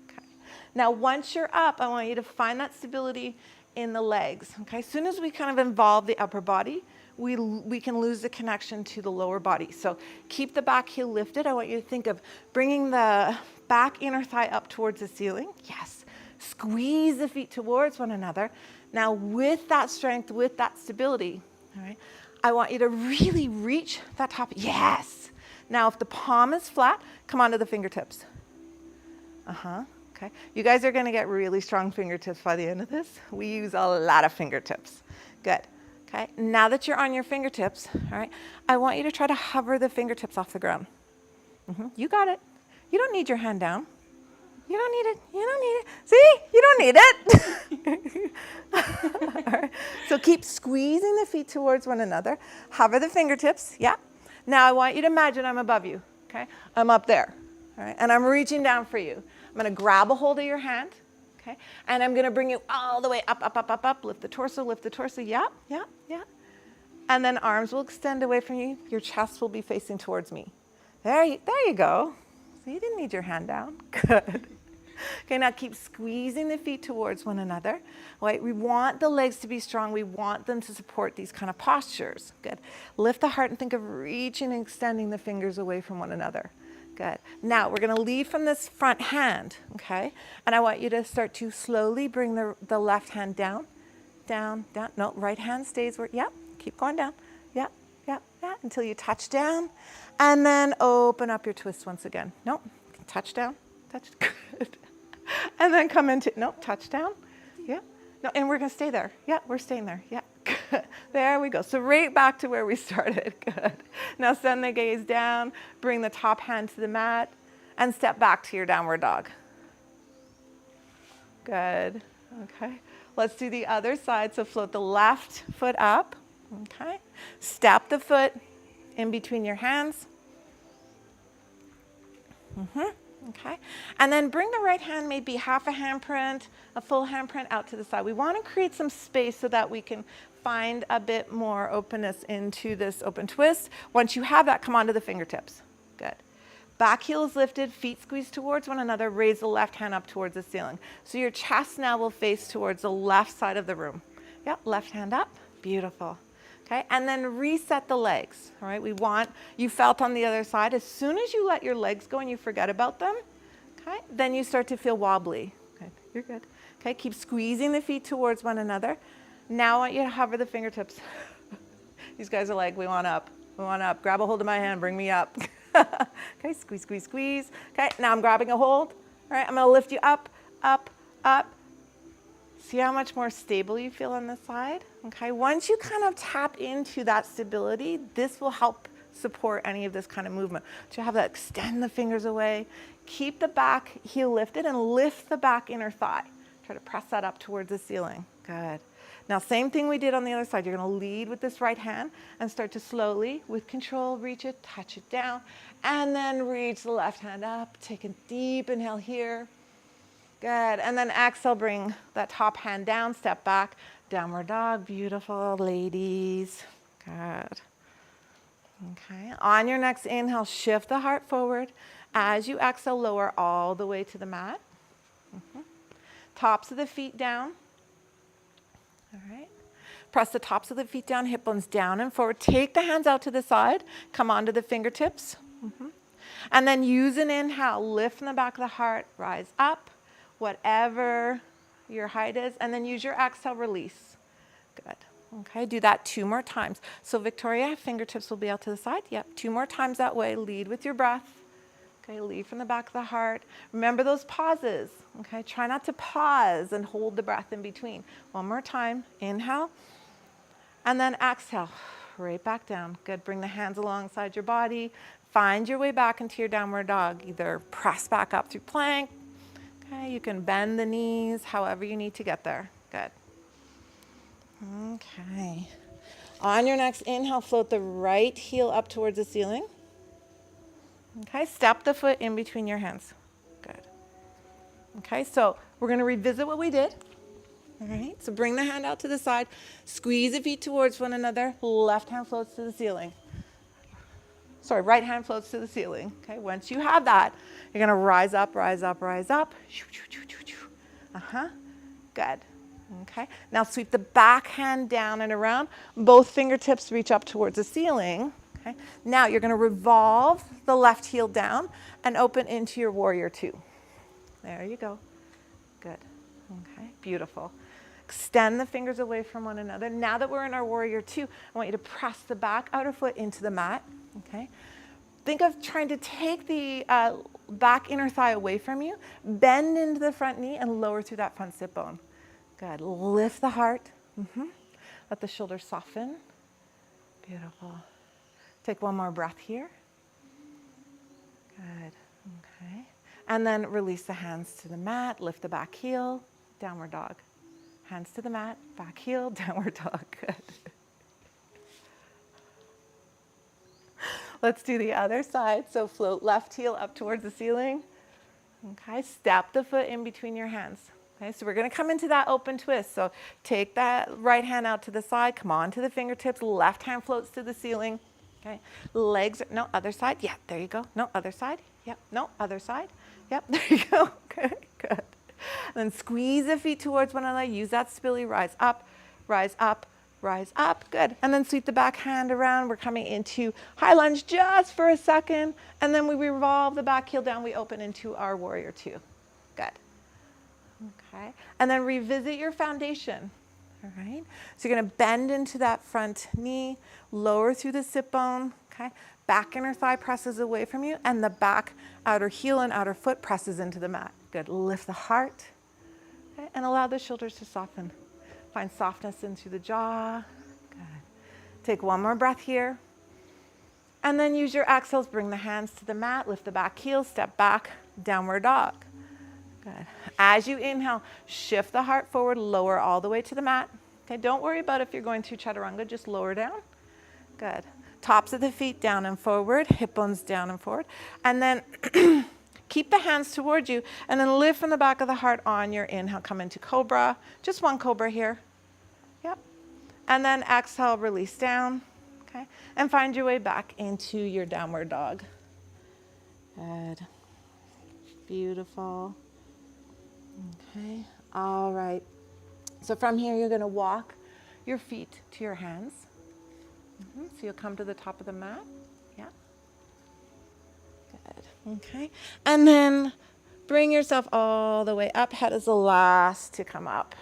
Okay. Now, once you're up, I want you to find that stability in the legs. Okay. As soon as we kind of involve the upper body, we can lose the connection to the lower body. So keep the back heel lifted. I want you to think of bringing the back inner thigh up towards the ceiling. Yes. Squeeze the feet towards one another. Now, with that strength, with that stability, all right, I want you to really reach that top. Yes. Now, if the palm is flat, come onto the fingertips. Okay. You guys are going to get really strong fingertips by the end of this. We use a lot of fingertips. Good. Okay. Now that you're on your fingertips, all right, I want you to try to hover the fingertips off the ground. You got it. You don't need your hand down. You don't need it. You don't need it. See? You don't need it. All right. So keep squeezing the feet towards one another. Hover the fingertips. Yeah. Now I want you to imagine I'm above you. Okay. I'm up there. All right. And I'm reaching down for you. I'm going to grab a hold of your hand. Okay. And I'm going to bring you all the way up, up, up, up, up. Lift the torso. Lift the torso. Yeah. Yeah. Yeah. And then arms will extend away from you. Your chest will be facing towards me. There you go. So you didn't need your hand down. Good. Okay, now keep squeezing the feet towards one another. Right? We want the legs to be strong. We want them to support these kind of postures. Good. Lift the heart and think of reaching and extending the fingers away from one another. Good. Now we're going to lead from this front hand, okay? And I want you to start to slowly bring the left hand down, down, down. No, right hand stays where, yep, keep going down. Yep, yep, yep, until you touch down. And then open up your twist once again. Nope, touch down, touch, good. And then come into, nope, touch down. Yeah, no, and we're going to stay there. Yeah, we're staying there. Yeah, good. There we go. So right back to where we started. Good. Now send the gaze down, bring the top hand to the mat, and step back to your downward dog. Good. Okay. Let's do the other side. So float the left foot up. Okay. Step the foot in between your hands. Okay. And then bring the right hand, maybe half a handprint, a full handprint out to the side. We want to create some space so that we can find a bit more openness into this open twist. Once you have that, come onto the fingertips. Good. Back heel is lifted, feet squeeze towards one another, raise the left hand up towards the ceiling. So your chest now will face towards the left side of the room. Yep, left hand up, beautiful. Okay, and then reset the legs, all right? You felt on the other side, as soon as you let your legs go and you forget about them, okay, then you start to feel wobbly. Okay, you're good. Okay, keep squeezing the feet towards one another. Now I want you to hover the fingertips. These guys are like, we want up. Grab a hold of my hand, bring me up. Okay, squeeze, squeeze, squeeze. Okay, now I'm grabbing a hold. All right, I'm gonna lift you up, up, up. See how much more stable you feel on this side? Okay, once you kind of tap into that stability, this will help support any of this kind of movement. So you have that, extend the fingers away, keep the back heel lifted and lift the back inner thigh. Try to press that up towards the ceiling. Good. Now, same thing we did on the other side. You're going to lead with this right hand and start to slowly, with control, reach it, touch it down, and then reach the left hand up. Take a deep inhale here. Good. And then exhale, bring that top hand down, step back, downward dog. Beautiful, ladies. Good. Okay. On your next inhale, shift the heart forward. As you exhale, lower all the way to the mat. Tops of the feet down. All right. Press the tops of the feet down, hip bones down and forward. Take the hands out to the side. Come onto the fingertips. And then use an inhale. Lift from the back of the heart. Rise up, whatever your height is. And then use your exhale, release. Good. Okay, do that 2 more times. So Victoria, fingertips will be out to the side. Yep, 2 more times that way. Lead with your breath. Okay, lead from the back of the heart. Remember those pauses. Okay, try not to pause and hold the breath in between. 1 more time. Inhale. And then exhale. Right back down. Good. Bring the hands alongside your body. Find your way back into your downward dog. Either press back up through plank. Okay, you can bend the knees, however you need to get there. Good. Okay. On your next inhale, float the right heel up towards the ceiling. Okay, step the foot in between your hands. Good. Okay, so we're going to revisit what we did. All right, so bring the hand out to the side. Squeeze the feet towards one another. Left hand floats to the ceiling. Sorry, right hand floats to the ceiling. Okay, once you have that, you're going to rise up, rise up, rise up. Good. Okay, now sweep the back hand down and around. Both fingertips reach up towards the ceiling. Okay. Now you're going to revolve the left heel down and open into your warrior 2. There you go. Good. Okay, beautiful. Extend the fingers away from one another. Now that we're in our warrior 2, I want you to press the back outer foot into the mat. Okay. Think of trying to take the back inner thigh away from you, bend into the front knee and lower through that front sit bone. Good. Lift the heart. Let the shoulders soften. Beautiful. Take 1 more breath here. Good. Okay. And then release the hands to the mat. Lift the back heel. Downward dog. Hands to the mat. Back heel. Downward dog. Good. Let's do the other side. So float left heel up towards the ceiling. Okay. Step the foot in between your hands. Okay. So we're going to come into that open twist. So take that right hand out to the side. Come on to the fingertips. Left hand floats to the ceiling. Okay, legs, no, other side. Yeah, there you go. No, other side. Yep, no, other side. Yep, there you go. Okay, good. Then squeeze the feet towards one another. Use that spilly. Rise up, rise up, rise up. Good. And then sweep the back hand around. We're coming into high lunge just for a second. And then we revolve the back heel down. We open into our warrior 2. Good. Okay. And then revisit your foundation. All right, so you're going to bend into that front knee, lower through the sit bone, okay? Back inner thigh presses away from you, and the back outer heel and outer foot presses into the mat. Good. Lift the heart, okay? And allow the shoulders to soften. Find softness in through the jaw. Good. Take 1 more breath here. And then use your exhales. Bring the hands to the mat. Lift the back heel. Step back. Downward dog. Good. As you inhale, shift the heart forward, lower all the way to the mat. Okay, don't worry about if you're going through chaturanga, just lower down. Good. Tops of the feet down and forward, hip bones down and forward. And then keep the hands towards you and then lift from the back of the heart on your inhale. Come into cobra. Just 1 cobra here. Yep. And then exhale, release down. Okay. And find your way back into your downward dog. Good. Beautiful. Okay. All right. So from here, you're going to walk your feet to your hands. So you'll come to the top of the mat. Yeah. Good. Okay. And then bring yourself all the way up. Head is the last to come up.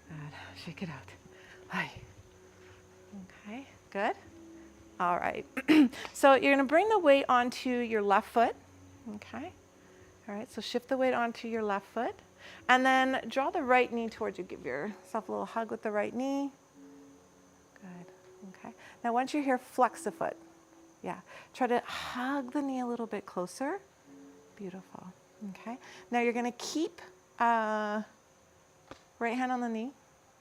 Good. Shake it out. Hi. Okay. Good. All right. So you're going to bring the weight onto your left foot. Okay. All right. So shift the weight onto your left foot. And then draw the right knee towards you. Give yourself a little hug with the right knee. Good. Okay. Now once you're here, flex the foot. Yeah. Try to hug the knee a little bit closer. Beautiful. Okay. Now you're going to keep right hand on the knee,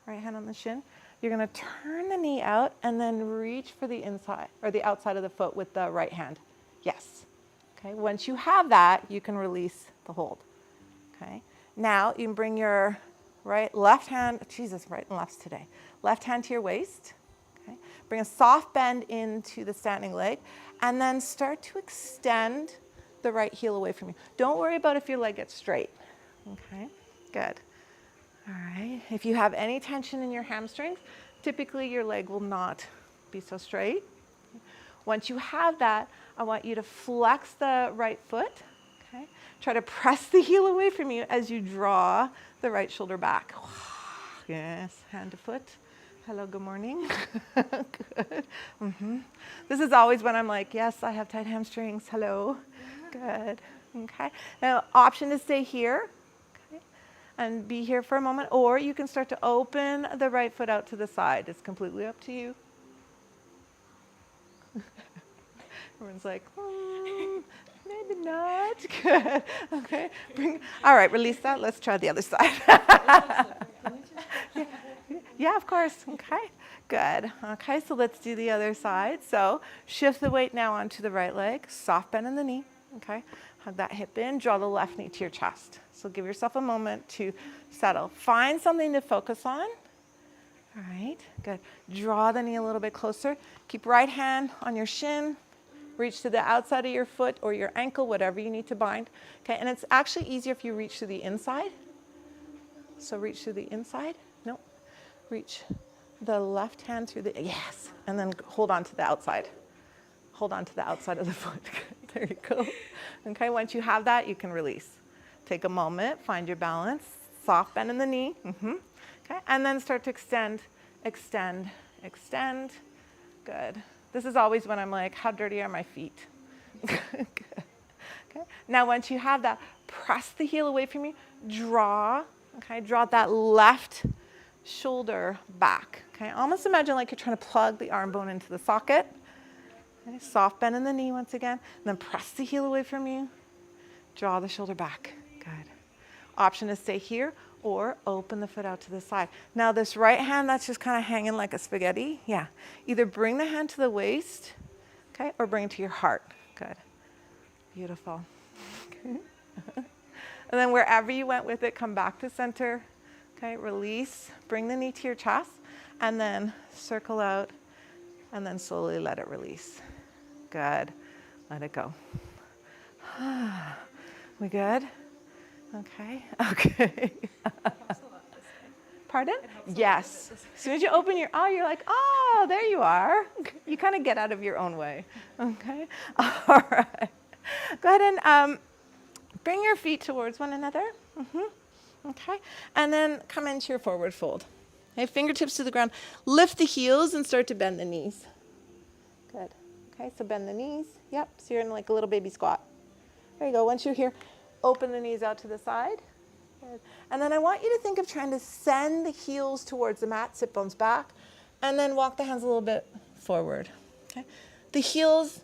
right hand on the shin. You're going to turn the knee out and then reach for the inside or the outside of the foot with the right hand. Yes. Okay. Once you have that, you can release the hold. Okay. Now you can bring your left hand, Jesus, right and lefts today. Left hand to your waist. Okay. Bring a soft bend into the standing leg and then start to extend the right heel away from you. Don't worry about if your leg gets straight. Okay. Good. All right. If you have any tension in your hamstrings, typically your leg will not be so straight. Once you have that, I want you to flex the right foot. Okay. Try to press the heel away from you as you draw the right shoulder back. Yes, hand to foot. Hello, good morning. Good. This is always when I'm like, yes, I have tight hamstrings. Hello. Good. Okay. Now, option to stay here. Okay. And be here for a moment, or you can start to open the right foot out to the side. It's completely up to you. Everyone's like, maybe not. Good. Okay. All right, release that. Let's try the other side. Yeah, of course. Okay. Good. Okay, so let's do the other side. So shift the weight now onto the right leg. Soft bend in the knee. Okay. Hug that hip in. Draw the left knee to your chest. So give yourself a moment to settle. Find something to focus on. All right. Good. Draw the knee a little bit closer. Keep right hand on your shin. Reach to the outside of your foot or your ankle, whatever you need to bind. Okay. And it's actually easier if you reach to the inside. So reach to the inside. No. Reach the left hand through the, yes. And then hold on to the outside. Hold on to the outside of the foot. There you go. Okay, once you have that, you can release. Take a moment, find your balance, soft bend in the knee. Okay, and then start to extend, extend, extend. Good. This is always when I'm like, how dirty are my feet? Good. Okay. Now, once you have that, press the heel away from you. Draw. Okay, draw that left shoulder back. Okay, almost imagine like you're trying to plug the arm bone into the socket. Okay, soft bend in the knee once again. And then press the heel away from you. Draw the shoulder back. Good. Option is stay here or open the foot out to the side. Now this right hand that's just kind of hanging like a spaghetti. Yeah. Either bring the hand to the waist, okay, or bring it to your heart. Good. Beautiful. Okay. And then wherever you went with it, come back to center. Okay, release. Bring the knee to your chest and then circle out and then slowly let it release. Good. Let it go. We good? Okay. Okay. Pardon? Yes. As soon as you open your eye, you're like, oh, there you are. You kind of get out of your own way. Okay. All right. Go ahead and bring your feet towards one another. Okay. And then come into your forward fold. Okay. Fingertips to the ground. Lift the heels and start to bend the knees. Good. Okay. So bend the knees. Yep. So you're in like a little baby squat. There you go. Once you're here, open the knees out to the side. Good. And then I want you to think of trying to send the heels towards the mat, sit bones back, and then walk the hands a little bit forward. Okay. The heels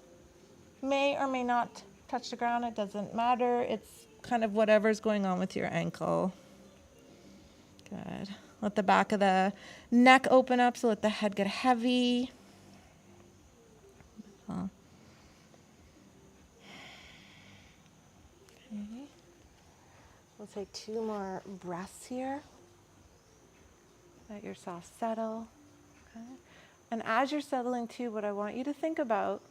may or may not touch the ground. It doesn't matter. It's kind of whatever's going on with your ankle. Good. Let the back of the neck open up, so let the head get heavy. Okay. We'll take 2 more breaths here. Let yourself settle. Okay. And as you're settling too, what I want you to think about,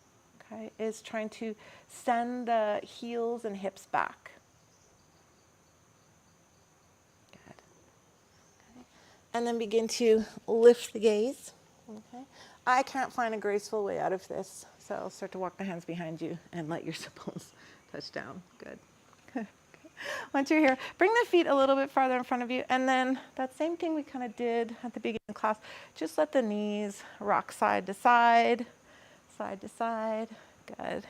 okay, is trying to send the heels and hips back. Good. Okay. And then begin to lift the gaze. Okay. I can't find a graceful way out of this, so I'll start to walk the hands behind you and let your bones touch down. Good. Okay. Once you're here, bring the feet a little bit farther in front of you, and then that same thing we kind of did at the beginning of class, just let the knees rock side to side, side to side. Good.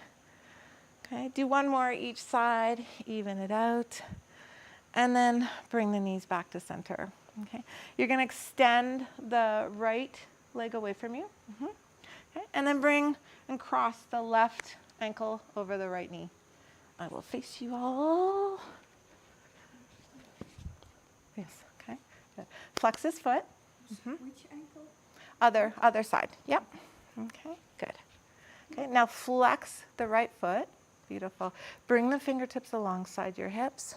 Okay, do one more each side, even it out, and then bring the knees back to center. Okay, you're going to extend the right leg away from you. Okay, and then bring and cross the left ankle over the right knee. I will face you all. Yes, okay, good. Flex this foot. Which ankle? Other side, yep. Okay, good. Okay, now flex the right foot. Beautiful. Bring the fingertips alongside your hips.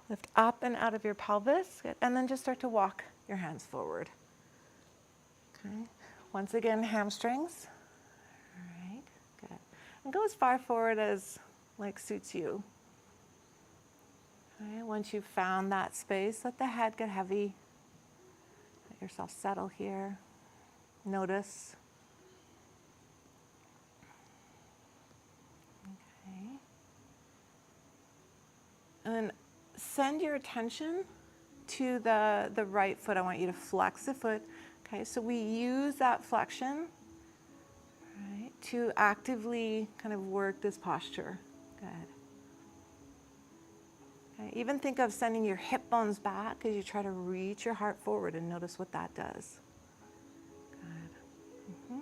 Lift up and out of your pelvis. Good. And then just start to walk your hands forward. Okay. Once again, hamstrings. All right, good. And go as far forward as like suits you. Okay. Once you've found that space, let the head get heavy. Let yourself settle here. Notice. Okay. And send your attention to the right foot. I want you to flex the foot. Okay, so we use that flexion, right, to actively kind of work this posture. Good. Okay, even think of sending your hip bones back as you try to reach your heart forward, and notice what that does. Good.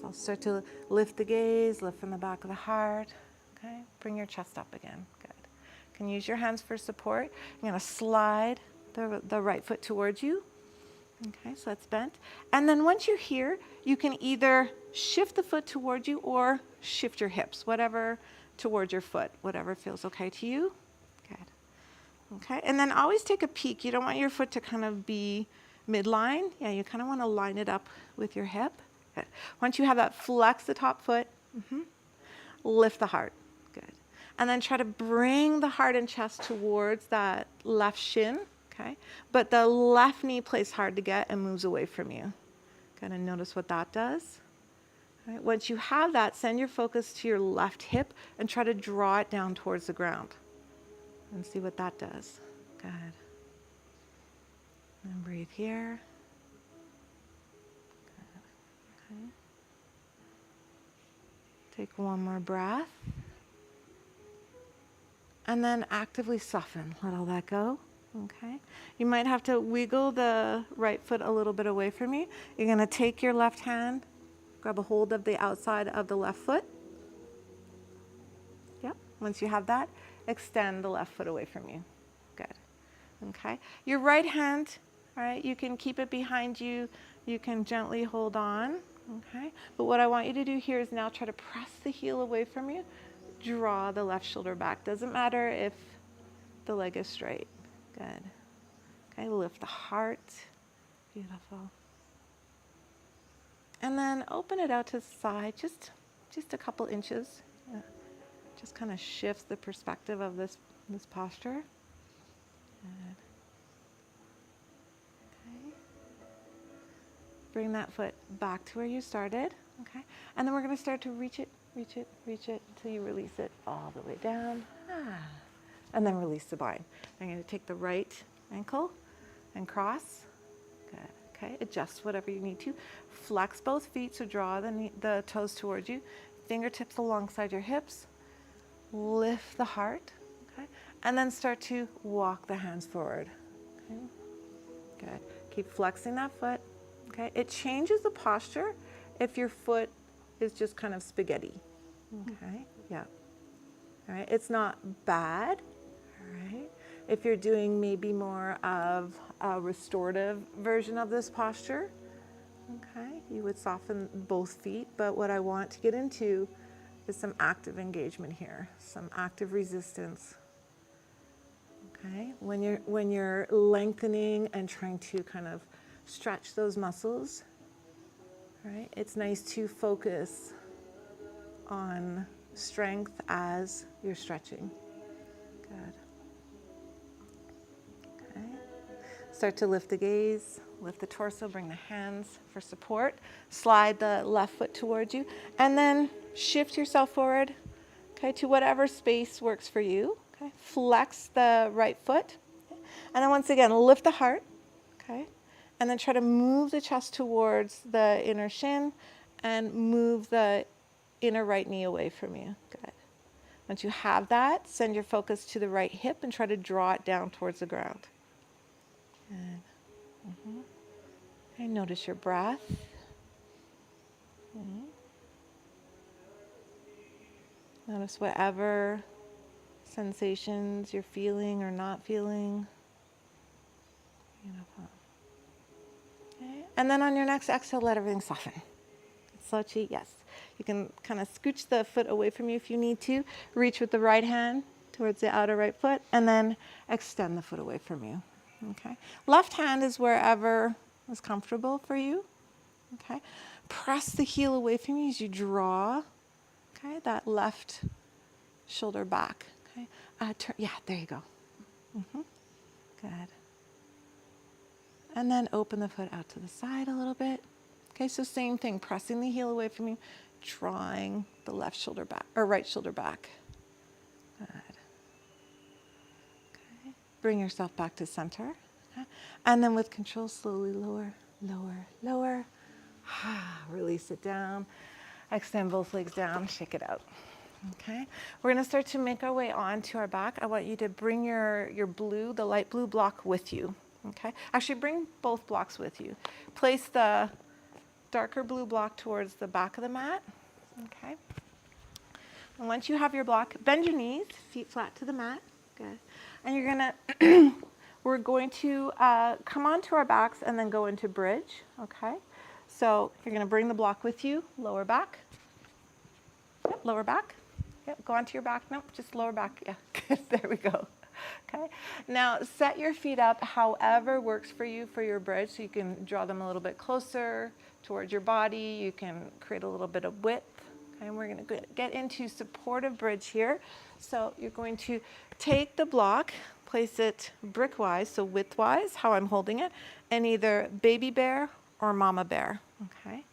I'll start to lift the gaze, lift from the back of the heart. Okay, bring your chest up again. Good. You can use your hands for support. You're going to slide the right foot towards you. Okay, so that's bent. And then once you're here, you can either shift the foot towards you or shift your hips, whatever towards your foot, whatever feels okay to you. Good. Okay, and then always take a peek. You don't want your foot to kind of be midline. Yeah, you kind of want to line it up with your hip. Good. Once you have that, flex the top foot. Lift the heart. Good. And then try to bring the heart and chest towards that left shin. Okay. But the left knee plays hard to get and moves away from you. Kind of notice what that does. All right. Once you have that, send your focus to your left hip and try to draw it down towards the ground. And see what that does. Good. And breathe here. Good. Okay. Take one more breath. And then actively soften. Let all that go. Okay. You might have to wiggle the right foot a little bit away from you. You're going to take your left hand, grab a hold of the outside of the left foot. Yep. Once you have that, extend the left foot away from you. Good. Okay. Your right hand, all right, you can keep it behind you. You can gently hold on. Okay. But what I want you to do here is now try to press the heel away from you. Draw the left shoulder back. Doesn't matter if the leg is straight. Good. Okay, lift the heart. Beautiful. And then open it out to the side, just a couple inches. Yeah. Just kind of shifts the perspective of this posture. Good. Okay. Bring that foot back to where you started. Okay. And then we're going to start to reach it until you release it all the way down. And then release the bind. I'm going to take the right ankle and cross. Good. Okay. Adjust whatever you need to. Flex both feet, so draw the toes towards you. Fingertips alongside your hips. Lift the heart. Okay. And then start to walk the hands forward. Okay. Good. Keep flexing that foot. Okay. It changes the posture if your foot is just kind of spaghetti. Okay. Yeah. All right. It's not bad. All right. If you're doing maybe more of a restorative version of this posture, okay, you would soften both feet. But what I want to get into is some active engagement here, some active resistance. Okay. When you're lengthening and trying to kind of stretch those muscles, right? It's nice to focus on strength as you're stretching. Good. Okay. Start to lift the gaze, lift the torso, bring the hands for support. Slide the left foot towards you, and then shift yourself forward, okay, to whatever space works for you. Okay. Flex the right foot, and then once again, lift the heart, okay, and then try to move the chest towards the inner shin, and move the inner right knee away from you. Good. Once you have that, send your focus to the right hip and try to draw it down towards the ground. Good. Okay, notice your breath. Notice whatever sensations you're feeling or not feeling. Beautiful. Okay. And then on your next exhale, let everything soften. Slow chi, yes. You can kind of scooch the foot away from you if you need to. Reach with the right hand towards the outer right foot, and then extend the foot away from you. Okay. Left hand is wherever is comfortable for you. Okay. Press the heel away from you as you draw. Okay. That left shoulder back. Okay. Yeah, there you go. Good. And then open the foot out to the side a little bit. Okay, so same thing, pressing the heel away from you, drawing the left shoulder back, or right shoulder back. Good. Okay. Bring yourself back to center. Okay. And then with control, slowly lower, lower, lower. Release it down. Extend both legs down, shake it out. Okay, we're going to start to make our way onto our back. I want you to bring your blue, the light blue block with you. Okay, actually bring both blocks with you. Place the darker blue block towards the back of the mat. Okay, and once you have your block, bend your knees, feet flat to the mat. Good, and you're gonna, we're going to come onto our backs and then go into bridge. Okay, so you're going to bring the block with you, lower back. Yep, lower back. Yep, go onto your back. Nope, just lower back. Yeah, good. There we go. Okay. Now set your feet up however works for you for your bridge. So you can draw them a little bit closer towards your body. You can create a little bit of width. Okay, and we're going to get into supportive bridge here. So you're going to take the block, place it brickwise, so widthwise, how I'm holding it, and either baby bear or mama bear. Okay.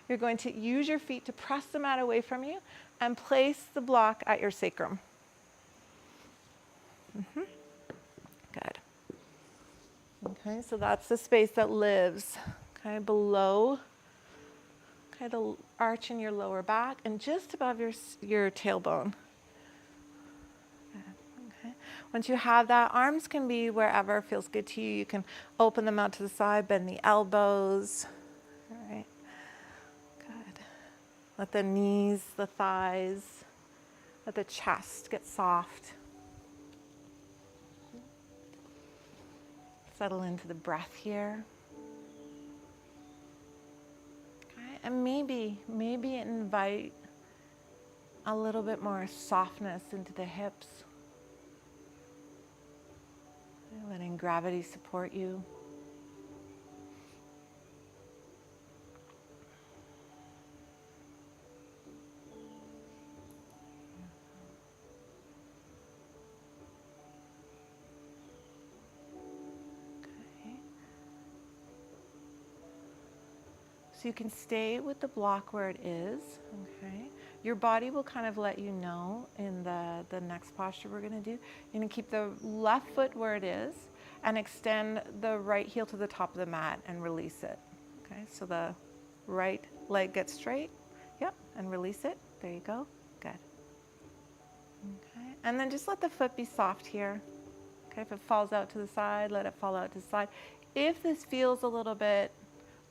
You're going to use your feet to press the mat away from you and place the block at your sacrum. Good. Okay, so that's the space that lives, okay, below, okay, the arch in your lower back and just above your tailbone. Okay. Once you have that, arms can be wherever feels good to you. You can open them out to the side, bend the elbows. All right. Good. Let the knees, the thighs, let the chest get soft. Settle into the breath here. Okay. And maybe invite a little bit more softness into the hips. Okay. Letting gravity support you. So you can stay with the block where it is, okay? Your body will kind of let you know in the next posture we're gonna do. You're gonna keep the left foot where it is and extend the right heel to the top of the mat and release it, okay? So the right leg gets straight, yep, and release it. There you go, good. Okay, and then just let the foot be soft here. Okay, if it falls out to the side, let it fall out to the side. If this feels a little bit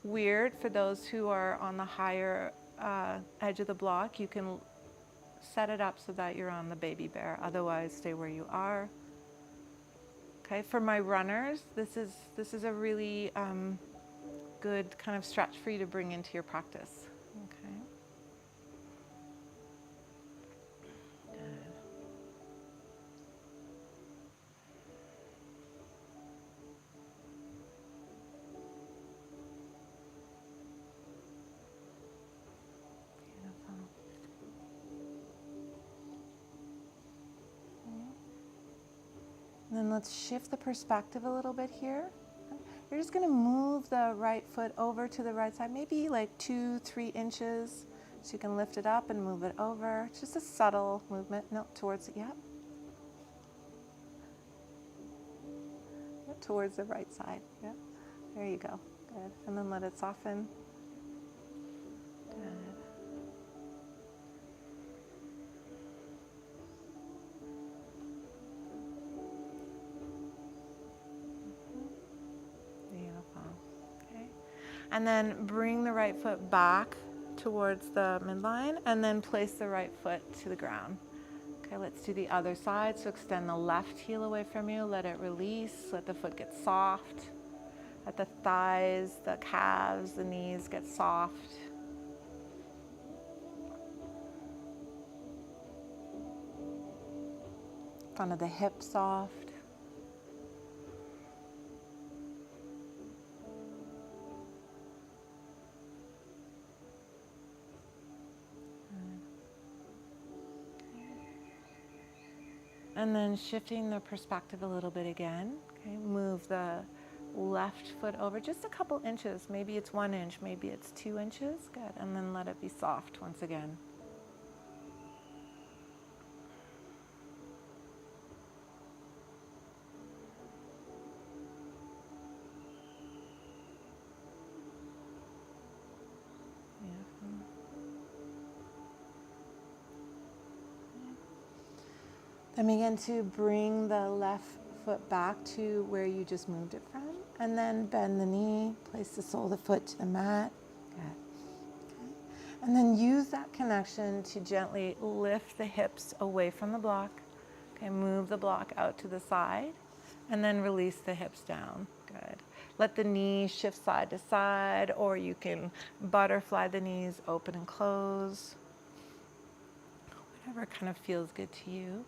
weird for those who are on the higher edge of the block, you can set it up so that you're on the baby bear. Otherwise, stay where you are. Okay, for my runners, this is a really good kind of stretch for you to bring into your practice. Okay. And then let's shift the perspective a little bit here. You're just going to move the right foot over to the right side, maybe like 2-3 inches. So you can lift it up and move it over. It's just a subtle movement. No, towards it. Yep. Yep. Towards the right side. Yep. There you go. Good. And then let it soften. Good. Beautiful. Okay. And then bring the right foot back towards the midline and then place the right foot to the ground. Okay, let's do the other side. So extend the left heel away from you. Let it release. Let the foot get soft. Let the thighs, the calves, the knees get soft. Front of the hips soft. And then shifting the perspective a little bit again. Okay, move the left foot over just a couple inches. Maybe it's 1 inch, maybe it's 2 inches. Good. And then let it be soft once again. Then begin to bring the left foot back to where you just moved it from. And then bend the knee, place the sole of the foot to the mat. Good. Okay. And then use that connection to gently lift the hips away from the block. Okay, move the block out to the side. And then release the hips down. Good. Let the knees shift side to side, or you can butterfly the knees, open and close. Whatever kind of feels good to you.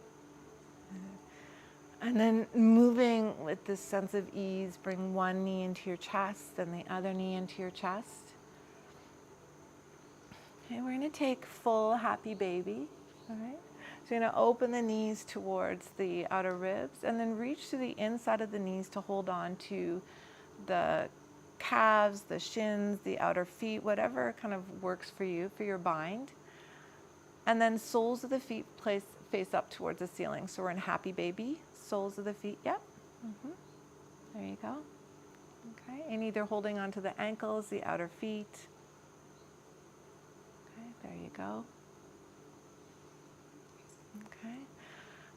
And then moving with this sense of ease, bring one knee into your chest and the other knee into your chest. Okay, we're going to take full happy baby. All right. So you're going to open the knees towards the outer ribs and then reach to the inside of the knees to hold on to the calves, the shins, the outer feet, whatever kind of works for you, for your bind. And then soles of the feet face up towards the ceiling. So we're in happy baby. Soles of the feet, yep. There you go. Okay, and either holding onto the ankles, the outer feet. Okay, there you go. Okay,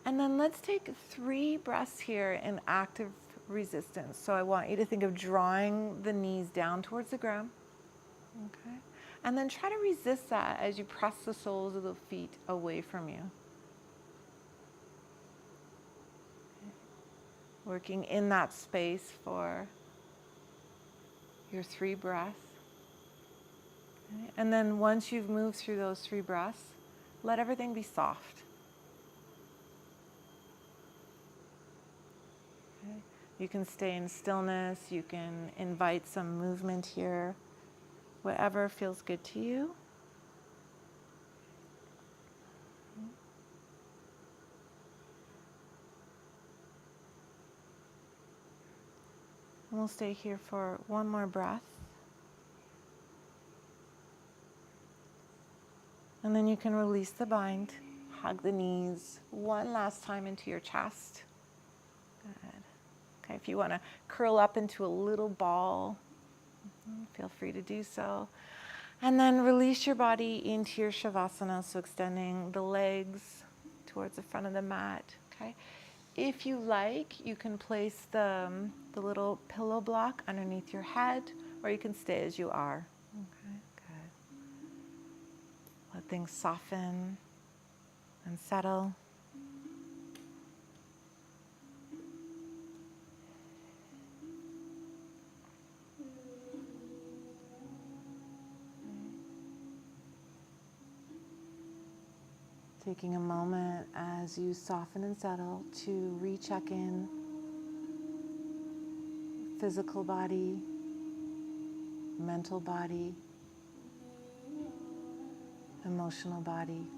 and then let's take 3 breaths here in active resistance. So I want you to think of drawing the knees down towards the ground. Okay, and then try to resist that as you press the soles of the feet away from you. Working in that space for your 3 breaths. Okay. And then once you've moved through those 3 breaths, let everything be soft. Okay. You can stay in stillness, you can invite some movement here, whatever feels good to you. And we'll stay here for one more breath. And then you can release the bind, hug the knees one last time into your chest. Good. Okay, if you want to curl up into a little ball, feel free to do so. And then release your body into your Shavasana, so extending the legs towards the front of the mat. Okay. If you like, you can place the little pillow block underneath your head, or you can stay as you are. Okay, good. Let things soften and settle. Taking a moment as you soften and settle to recheck in physical body, mental body, emotional body.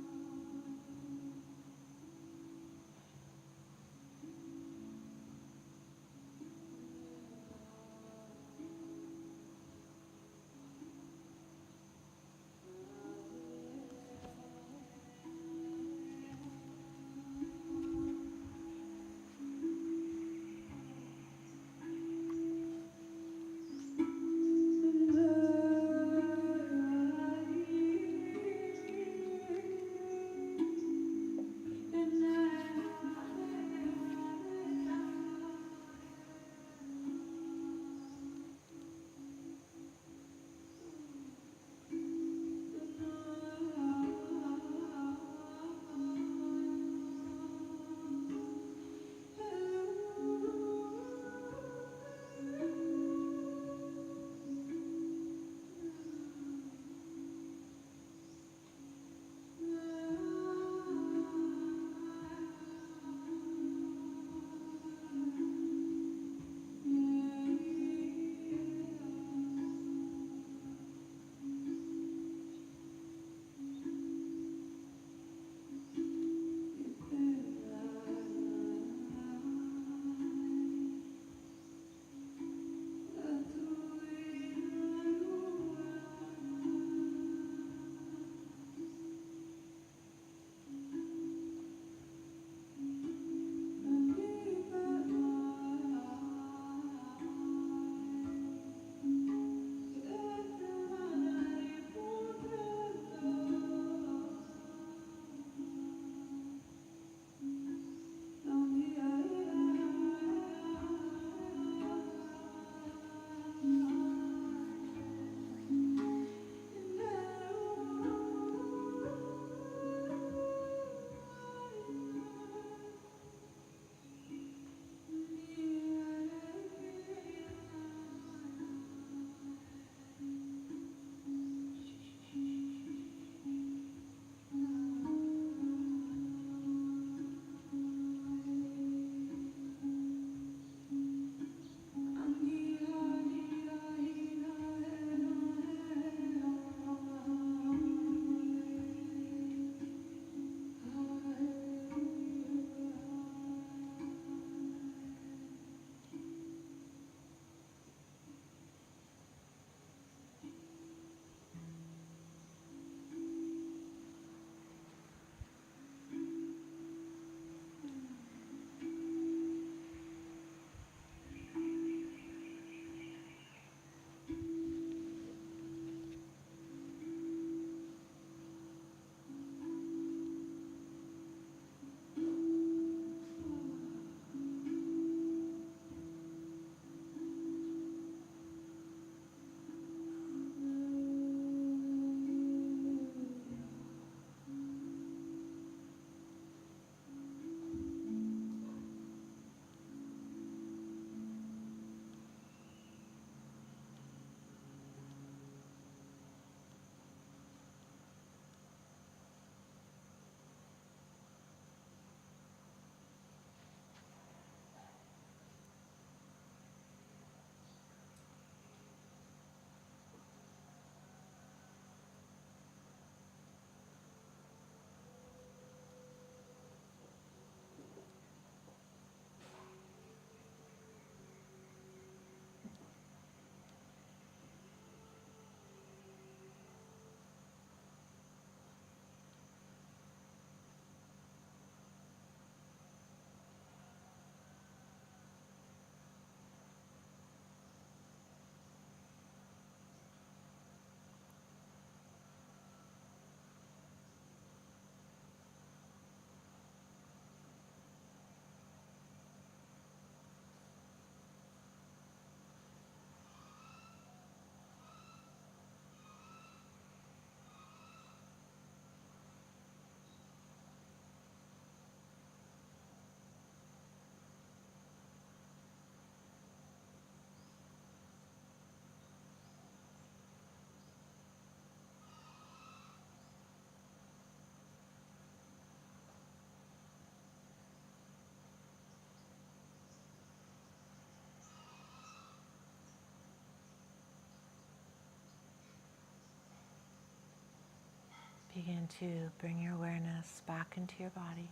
Begin to bring your awareness back into your body.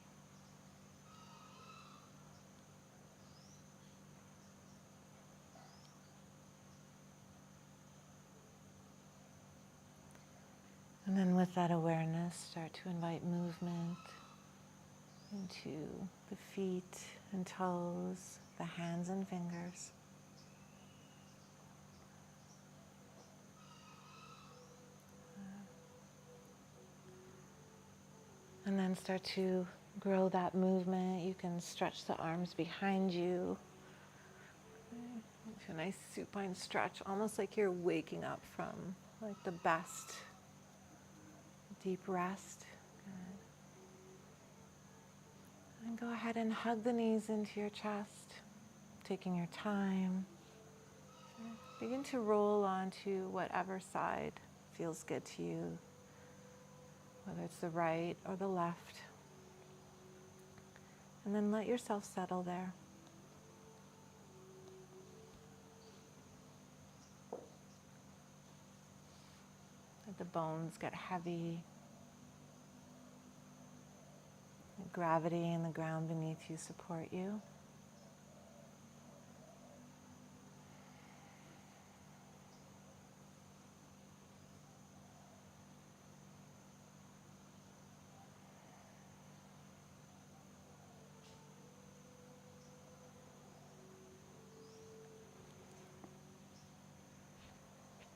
And then with that awareness, start to invite movement into the feet and toes, the hands and fingers. And then start to grow that movement. You can stretch the arms behind you. A nice supine stretch, almost like you're waking up from like the best deep rest. Good. And go ahead and hug the knees into your chest, taking your time. Begin to roll onto whatever side feels good to you, whether it's the right or the left. And then let yourself settle there. Let the bones get heavy. The gravity and the ground beneath you support you.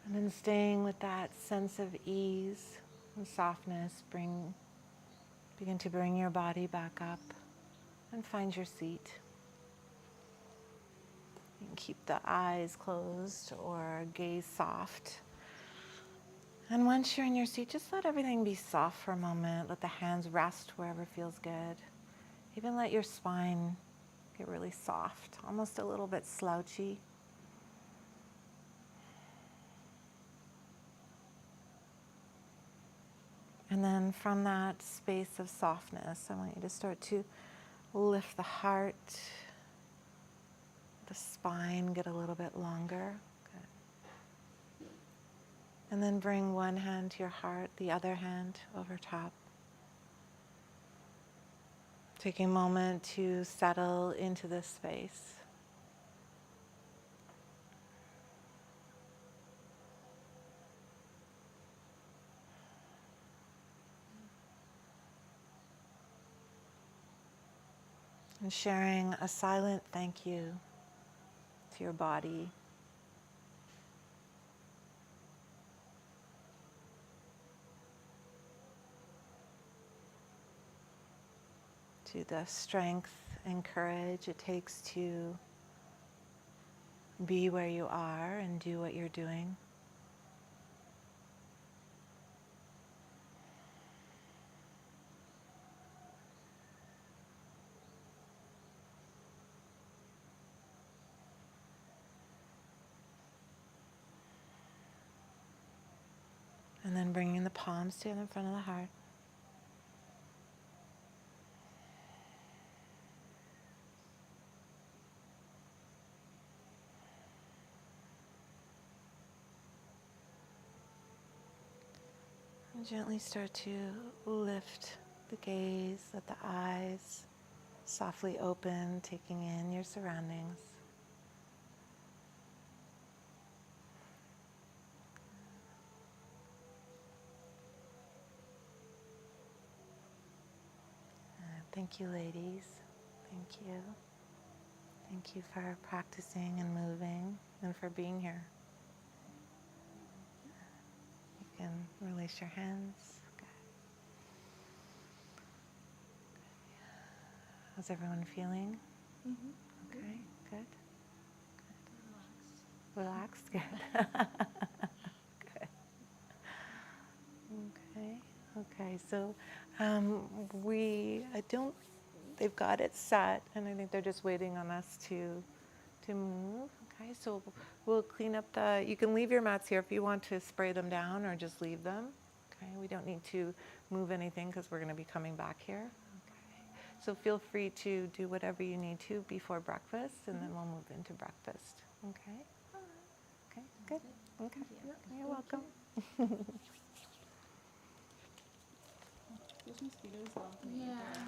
And then staying with that sense of ease and softness, begin to bring your body back up and find your seat. You can keep the eyes closed or gaze soft. And once you're in your seat, just let everything be soft for a moment. Let the hands rest wherever feels good. Even let your spine get really soft, almost a little bit slouchy. And then from that space of softness, I want you to start to lift the heart, the spine, get a little bit longer. Good. And then bring one hand to your heart, the other hand over top. Taking a moment to settle into this space. And sharing a silent thank you to your body. To the strength and courage it takes to be where you are and do what you're doing. And then bringing the palms together in front of the heart. And gently start to lift the gaze, let the eyes softly open, taking in your surroundings. Thank you, ladies. Thank you. Thank you for practicing and moving and for being here. You can release your hands. Good. How's everyone feeling? Mm-hmm. Okay, good. Relax. Relaxed? Good. Good. Okay. Okay. So they've got it set, and I think they're just waiting on us to move. Okay. So we'll clean up you can leave your mats here if you want to spray them down or just leave them. Okay. We don't need to move anything because we're going to be coming back here. Okay. So feel free to do whatever you need to before breakfast, and then we'll move into breakfast. Okay. Okay. Good. Okay. Yeah. You're welcome. those mosquitoes love me.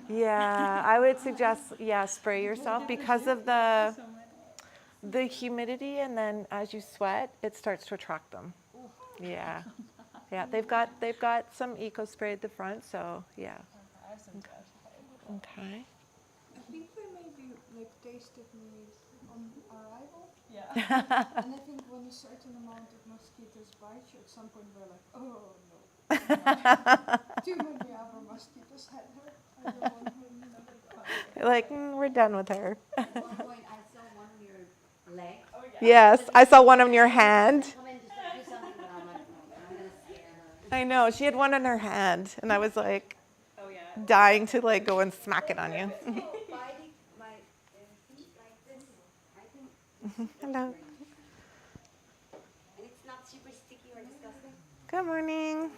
Yeah. Yeah, I would suggest, spray yourself because of the So many. humidity, and then as you sweat, it starts to attract them. Yeah. Yeah, they've got some eco spray at the front, so yeah. I have some trash. Okay. I think they maybe like tasted me on arrival. Yeah. And I think when a certain amount of mosquitoes bite you, at some point we're like, oh no. Too many other mosquitoes had her. I don't want her another bite. Like, we're done with her. At one point, I saw one on your leg. Oh yeah. Yes, I saw one on your hand. Come in, just like, do something, but I'm like, no, I'm gonna scare her. I know, she had one in her hand, and I was like Oh yeah. dying to like go and smack it on you. Biting my feet like this. I think. Hello. And it's not super sticky or disgusting. Good morning.